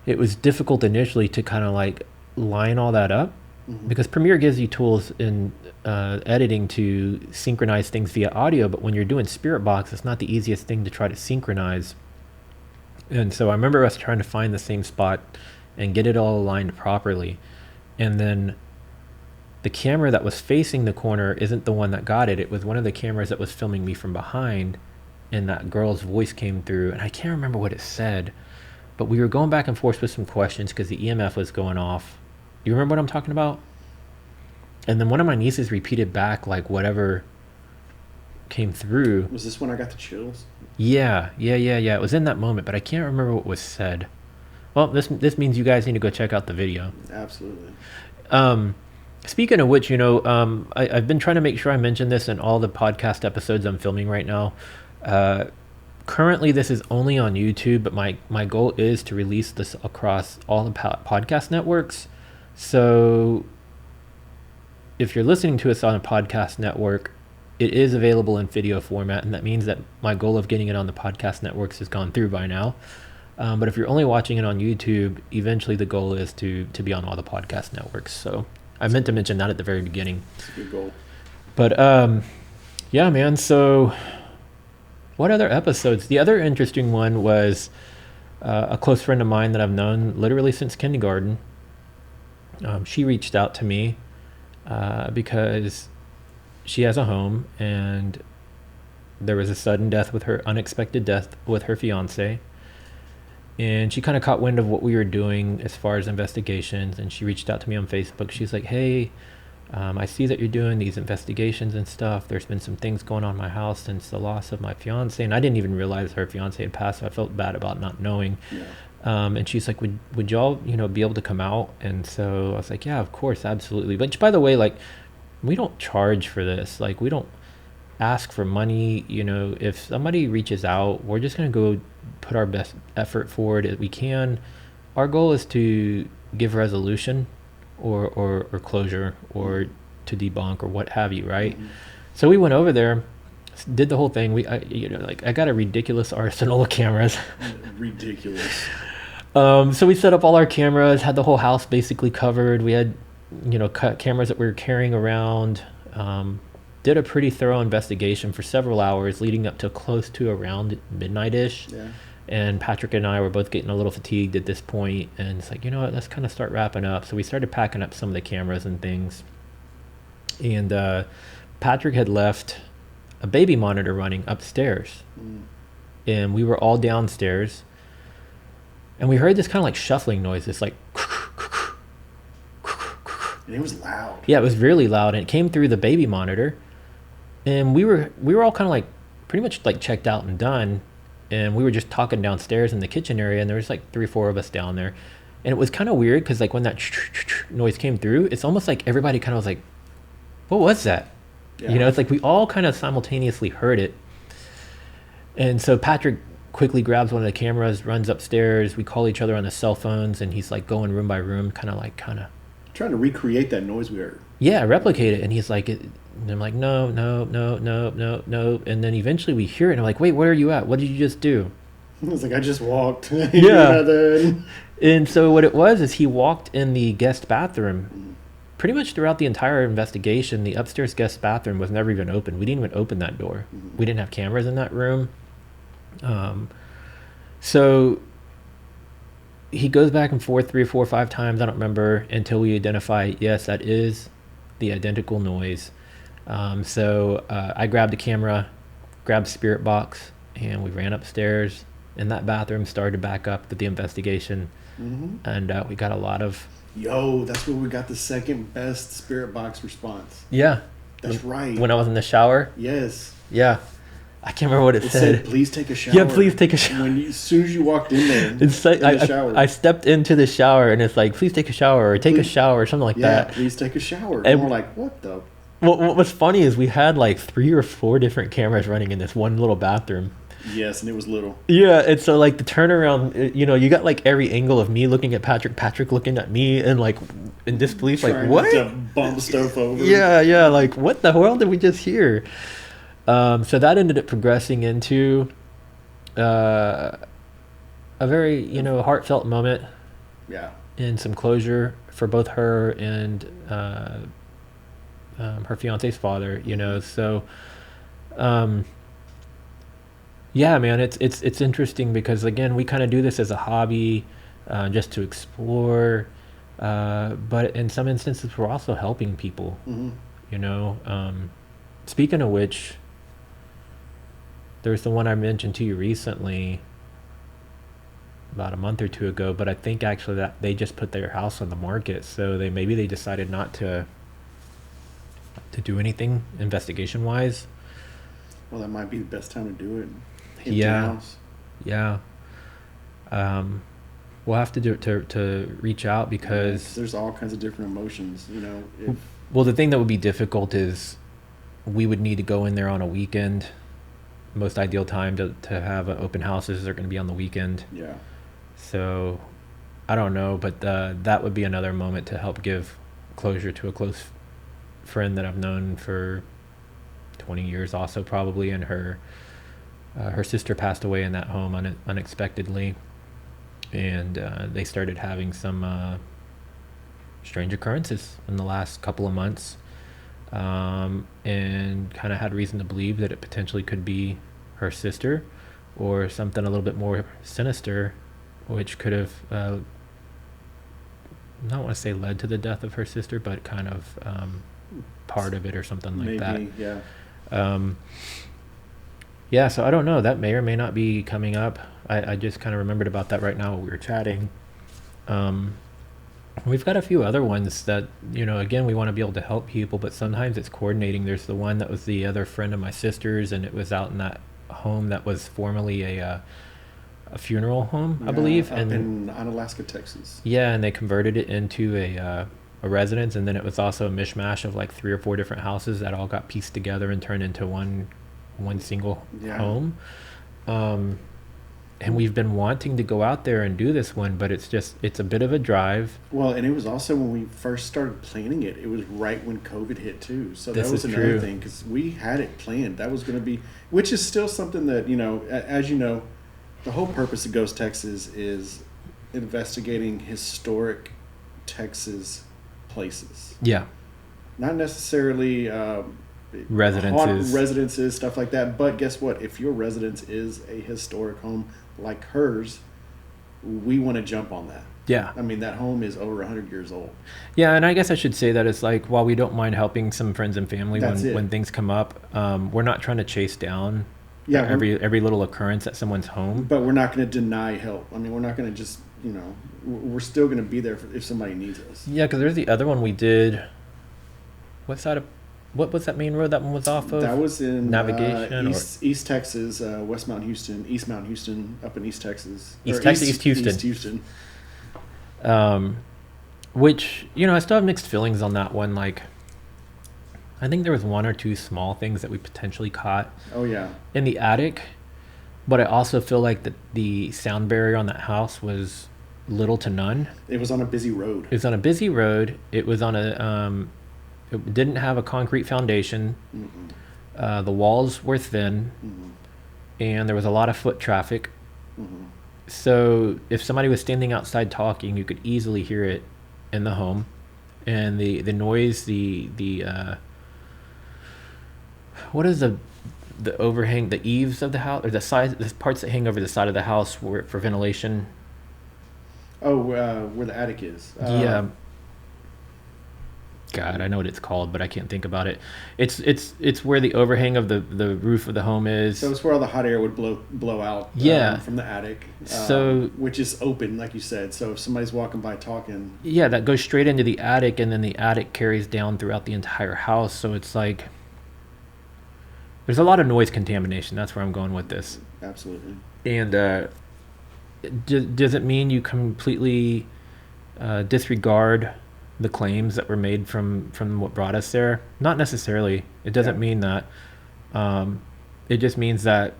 it was difficult initially to kind of like line all that up, because Premiere gives you tools in editing to synchronize things via audio, but when you're doing Spirit Box, it's not the easiest thing to try to synchronize. And so I remember us trying to find the same spot and get it all aligned properly. And then the camera that was facing the corner isn't the one that got it. It was one of the cameras that was filming me from behind, and that girl's voice came through, and I can't remember what it said, but we were going back and forth with some questions because the EMF was going off. You remember what I'm talking about? And then one of my nieces repeated back like whatever came through. Was this when I got the chills? Yeah. It was in that moment, but I can't remember what was said. Well, this means you guys need to go check out the video. Absolutely. Speaking of which, I've been trying to make sure I mention this in all the podcast episodes I'm filming right now. Currently, this is only on YouTube, but my goal is to release this across all the podcast networks. So if you're listening to us on a podcast network, it is available in video format, and that means that my goal of getting it on the podcast networks has gone through by now. But if you're only watching it on YouTube, eventually the goal is to be on all the podcast networks. So I meant to mention that at the very beginning. That's a good goal. But yeah, man. So what other episodes? The other interesting one was a close friend of mine that I've known literally since kindergarten. She reached out to me because she has a home, and there was a sudden unexpected death with her fiance. And she kind of caught wind of what we were doing as far as investigations, and she reached out to me on Facebook. She's like, hey, I see that you're doing these investigations and stuff. There's been some things going on in my house since the loss of my fiance, and I didn't even realize her fiance had passed, so I felt bad about not knowing. Yeah. And she's like, would y'all, be able to come out? And so I was like, yeah, of course, absolutely. But by the way, like, we don't charge for this. Like, we don't ask for money. If somebody reaches out, we're just going to go put our best effort forward that we can. Our goal is to give resolution or closure or to debunk or what have you, right? Mm-hmm. So we went over there, did the whole thing. I got a ridiculous arsenal of cameras. Ridiculous. So we set up all our cameras, had the whole house basically covered. We had, cameras that we were carrying around. Did a pretty thorough investigation for several hours leading up to close to around midnight-ish. Yeah. And Patrick and I were both getting a little fatigued at this point, and it's like, let's kind of start wrapping up. So we started packing up some of the cameras and things. And Patrick had left a baby monitor running upstairs. And we were all downstairs. And we heard this kind of like shuffling noise, this like... And it was loud. Yeah, it was really loud, and it came through the baby monitor. And we were all kind of like pretty much like checked out and done. And we were just talking downstairs in the kitchen area, and there was like 3 or 4 of us down there. And it was kind of weird because like when that noise came through, it's almost like everybody kind of was like, what was that? Yeah. It's like we all kind of simultaneously heard it. And so Patrick quickly grabs one of the cameras, runs upstairs. We call each other on the cell phones, and he's like going room by room, kind of trying to recreate that noise we heard. yeah, replicate it. And he's like, and I'm like, no, no, no, no, no, no. And then eventually we hear it, and I'm like, wait, where are you at? What did you just do? I was like, I just walked. Yeah. And so what it was is he walked in the guest bathroom. Pretty much throughout the entire investigation, the upstairs guest bathroom was never even open. We didn't even open that door. We didn't have cameras in that room. So he goes back and forth 3 or 4 or 5 times, I don't remember, until we identify, yes, that is the identical noise. So I grabbed a camera, grabbed Spirit Box, and we ran upstairs in that bathroom, started back up with the investigation. And we got a lot of... Yo, that's where we got the second best Spirit Box response. Yeah. That's right. When I was in the shower? Yes. Yeah. I can't remember what it said. Please take a shower. Yeah, please take a shower. As soon as you walked in there, it's like, the shower. I stepped into the shower, and it's like, please take a shower, or take a shower, or something like that. Yeah, please take a shower. And we're like, what the? What was funny is we had like 3 or 4 different cameras running in this one little bathroom. Yes, and it was little. Yeah, and so like the turnaround, you got like every angle of me looking at Patrick looking at me, and like in disbelief, like what? To bump stuff over. Yeah, like what the hell did we just hear? So that ended up progressing into a very heartfelt moment. Yeah. And some closure for both her and her fiance's father. So. Yeah, man, it's interesting because again we kind of do this as a hobby, just to explore, but in some instances we're also helping people. Speaking of which, there's the one I mentioned to you recently, about a month or 2 ago, but I think actually that they just put their house on the market, so maybe they decided not to do anything investigation wise. Well, that might be the best time to do it. Yeah. We'll have to do it to reach out because there's all kinds of different emotions, well, the thing that would be difficult is we would need to go in there on a weekend. Most ideal time to have open houses are going to be on the weekend. Yeah. So I don't know, but that would be another moment to help give closure to a close friend that I've known for 20 years also probably, and her sister passed away in that home unexpectedly, and they started having some strange occurrences in the last couple of months, and kind of had reason to believe that it potentially could be her sister or something a little bit more sinister, which could have not want to say led to the death of her sister, but kind of part of it or something like that. Yeah. Yeah, so I don't know. That may or may not be coming up. I just kind of remembered about that right now while we were chatting. We've got a few other ones that, again, we want to be able to help people, but sometimes it's coordinating. There's the one that was the other friend of my sister's, and it was out in that home that was formerly a funeral home, I believe. Up in Alaska, Texas. Yeah, and they converted it into a residence, and then it was also a mishmash of like 3 or 4 different houses that all got pieced together and turned into one single home. And we've been wanting to go out there and do this one, but it's a bit of a drive. Well, and it was also when we first started planning it, it was right when COVID hit too. So that was another thing, because we had it planned. That was going to be, which is still something that, as you know, the whole purpose of Ghost Texas is investigating historic Texas places. Yeah. Not necessarily residences, stuff like that. But guess what? If your residence is a historic home like hers, we want to jump on that. Yeah. I mean, that home is over 100 years old. Yeah, and I guess I should say that it's like, while we don't mind helping some friends and family when things come up, we're not trying to chase down every little occurrence at someone's home. But we're not going to deny help. I mean, we're not going to just, we're still going to be there if somebody needs us. Yeah, because there's the other one we did. What was that main road that one was off of? That was in Navigation, East Texas, West Mount Houston, East Mount Houston, up in East Texas. East Houston. East Houston. Which, I still have mixed feelings on that one. Like, I think there was 1 or 2 small things that we potentially caught. Oh, yeah. In the attic. But I also feel like the sound barrier on that house was little to none. It was on a busy road. It was on a busy road. It was on a it didn't have a concrete foundation. Mm-mm. The walls were thin, Mm-mm. and there was a lot of foot traffic. Mm-hmm. So if somebody was standing outside talking, you could easily hear it in the home, and the noise, the what is the overhang, the eaves of the house, or the parts that hang over the side of the house were for ventilation. Oh, where the attic is. Yeah. God, I know what it's called, but I can't think about it. It's where the overhang of the roof of the home is. So it's where all the hot air would blow out. Yeah. From the attic. So which is open, like you said. So if somebody's walking by talking. Yeah, that goes straight into the attic, and then the attic carries down throughout the entire house. So it's like there's a lot of noise contamination. That's where I'm going with this. Absolutely. And does it mean you completely disregard the claims that were made from what brought us there? Not necessarily. It doesn't mean that. It just means that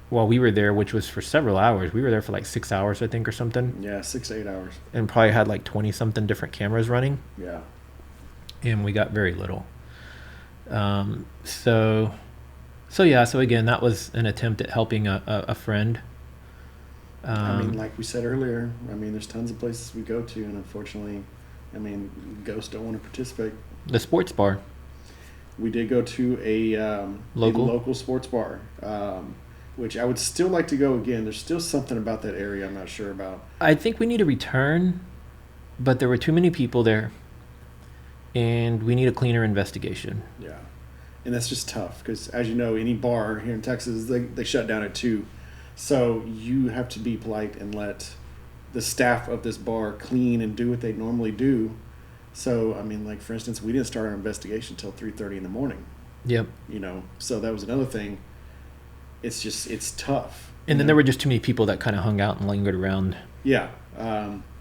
while we were there, which was for several hours, we were there for like 6 hours, I think, or something. Yeah, 6 to 8 hours. And probably had like 20 something different cameras running. Yeah. And we got very little. So again, that was an attempt at helping a friend. I mean, like we said earlier, I mean, there's tons of places we go to, and unfortunately, I mean, ghosts don't want to participate. The sports bar. We did go to a local sports bar, which I would still like to go again. There's still something about that area I'm not sure about. I think we need to return, but there were too many people there, and we need a cleaner investigation. Yeah, and that's just tough because, as you know, any bar here in Texas, they shut down at 2. So you have to be polite and let the staff of this bar clean and do what they normally do. So, I mean, like, for instance, we didn't start our investigation until 3:30 in the morning. Yep. You know, so that was another thing. It's just, it's tough. And then there were just too many people that kind of hung out and lingered around. Yeah.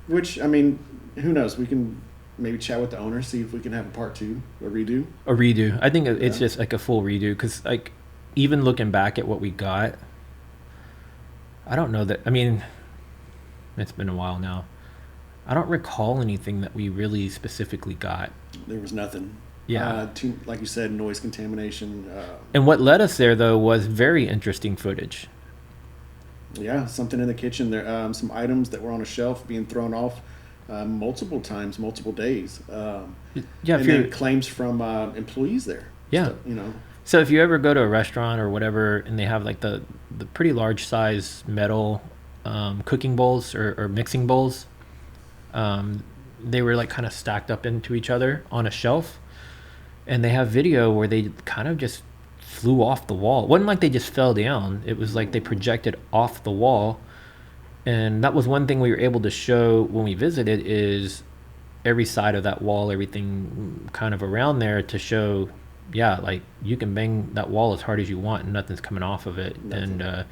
Which, I mean, who knows? We can maybe chat with the owner, see if we can have a part 2, a redo. A redo. I think it's just like a full redo, because, like, even looking back at what we got, I don't know that. I mean, it's been a while now. I don't recall anything that we really specifically got. There was nothing. Yeah. Like you said, noise contamination. And what led us there, though, was very interesting footage. Yeah, something in the kitchen. There, some items that were on a shelf being thrown off multiple times, multiple days. Yeah, and then claims from employees there. Yeah. So, you know. So if you ever go to a restaurant or whatever, and they have like the pretty large size metal cooking bowls or mixing bowls, they were like kind of stacked up into each other on a shelf, and they have video where they kind of just flew off the wall. It wasn't like they just fell down. It was like they projected off the wall. And that was one thing we were able to show when we visited, is every side of that wall, everything kind of around there, to show, yeah, like you can bang that wall as hard as you want and nothing's coming off of it. Nothing. And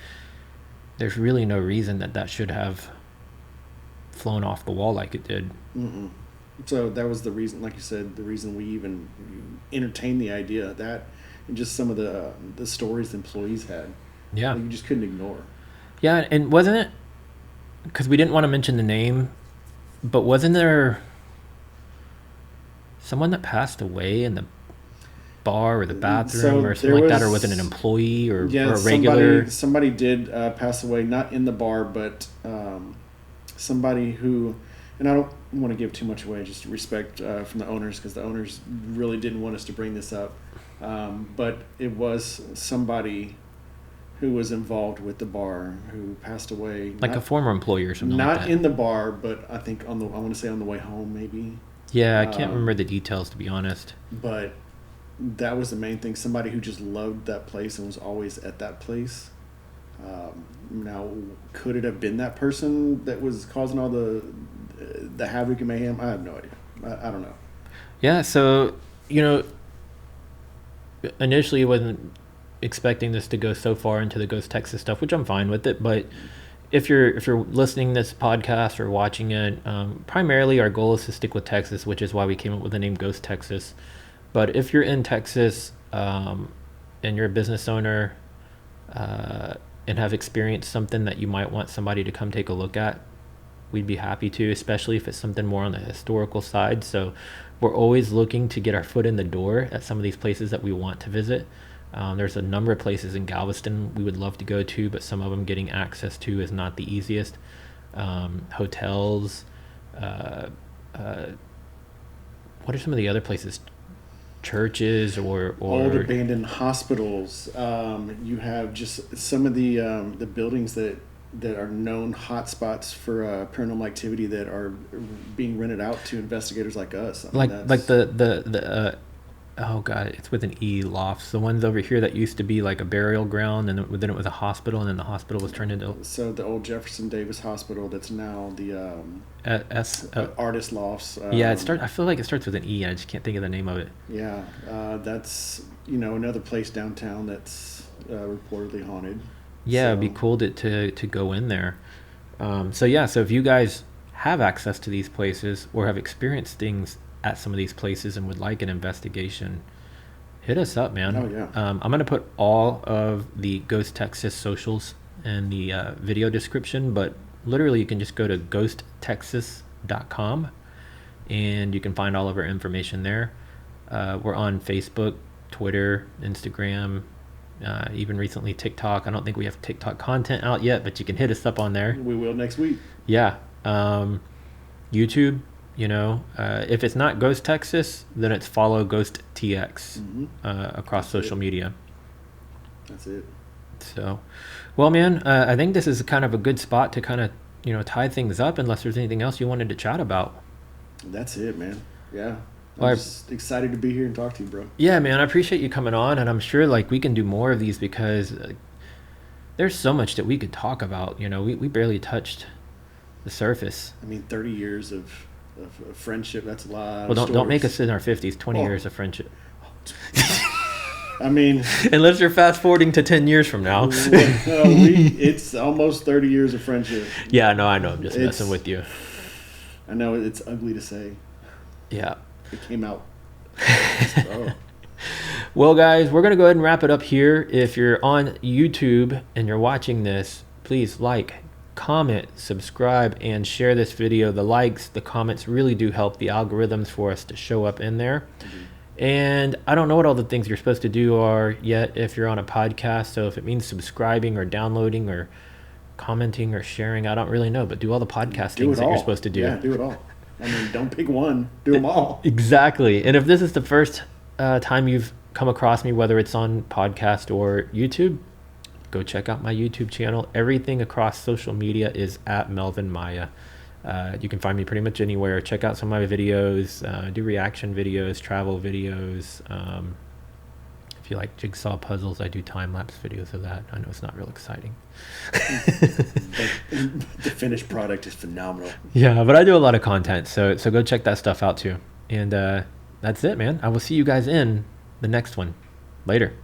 there's really no reason that should have flown off the wall like it did. Mm-mm. So that was the reason, like you said, the reason we even entertained the idea of that, and just some of the stories the employees had. Yeah. You just couldn't ignore. Yeah, and wasn't it, because we didn't want to mention the name, but wasn't there someone that passed away in the bar or the bathroom or something like that, or was it an employee or a regular? Somebody did pass away, not in the bar, but somebody who, and I don't want to give too much away, just respect from the owners, because the owners really didn't want us to bring this up, but it was somebody who was involved with the bar who passed away. Like a former employee or something like that. Not in the bar, but I think I want to say on the way home, maybe. Yeah, I can't remember the details, to be honest. But that was the main thing. Somebody who just loved that place and was always at that place. Now, could it have been that person that was causing all the havoc and mayhem? I have no idea. I don't know. Yeah, so, initially I wasn't expecting this to go so far into the Ghost Texas stuff, which I'm fine with it, but if you're listening to this podcast or watching it, primarily our goal is to stick with Texas, which is why we came up with the name Ghost Texas. But if you're in Texas and you're a business owner, and have experienced something that you might want somebody to come take a look at, we'd be happy to, especially if it's something more on the historical side. So we're always looking to get our foot in the door at some of these places that we want to visit. There's a number of places in Galveston we would love to go to, but some of them getting access to is not the easiest. Hotels, what are some of the other places? Churches or old abandoned hospitals. You have just some of the buildings that are known hotspots for paranormal activity that are being rented out to investigators like us. I mean, like the oh god, it's with an E, lofts. The ones over here that used to be like a burial ground, and then it was a hospital, and then the hospital was turned into. So the old Jefferson Davis Hospital, that's now the artist lofts. Yeah, I feel like it starts with an E. I just can't think of the name of it. Yeah, that's another place downtown that's reportedly haunted. Yeah, it'd be cool to go in there. So if you guys have access to these places or have experienced things at some of these places and would like an investigation, hit us up, man. Oh yeah. I'm gonna put all of the Ghost Texas socials in the video description, but literally you can just go to ghosttexas.com and you can find all of our information there. We're on Facebook, Twitter, Instagram, even recently TikTok. I don't think we have TikTok content out yet, but you can hit us up on there. We will next week. Yeah. YouTube, if it's not Ghost Texas, then it's follow Ghost TX across social media. That's it. So, well, man, I think this is kind of a good spot to kind of, tie things up, unless there's anything else you wanted to chat about. That's it, man. Yeah. I'm just excited to be here and talk to you, bro. Yeah, man, I appreciate you coming on, and I'm sure we can do more of these because there's so much that we could talk about. We barely touched the surface. I mean, 30 years of friendship, that's a lot. Well, don't make us in our 50s. 20 years of friendship. I mean, unless you're fast forwarding to 10 years from now. It's almost 30 years of friendship. Yeah, no, I know. I'm just messing with you. I know it's ugly to say. Yeah. It came out. Well, guys, we're going to go ahead and wrap it up here. If you're on YouTube and you're watching this, please like, comment, subscribe, and share this video. The likes, the comments really do help the algorithms for us to show up in there. And I don't know what all the things you're supposed to do are yet if you're on a podcast. So if it means subscribing or downloading or commenting or sharing, I don't really know. But do all the podcast things that you're supposed to do. Yeah, do it all. I mean, don't pick one. Do them all. Exactly. And if this is the first time you've come across me, whether it's on podcast or YouTube, go check out my YouTube channel. Everything across social media is at Melvin Maya. You can find me pretty much anywhere. Check out some of my videos, do reaction videos, travel videos. If you like jigsaw puzzles, I do time-lapse videos of that. I know it's not real exciting. But the finished product is phenomenal. Yeah, but I do a lot of content, so go check that stuff out too. And that's it, man. I will see you guys in the next one. Later.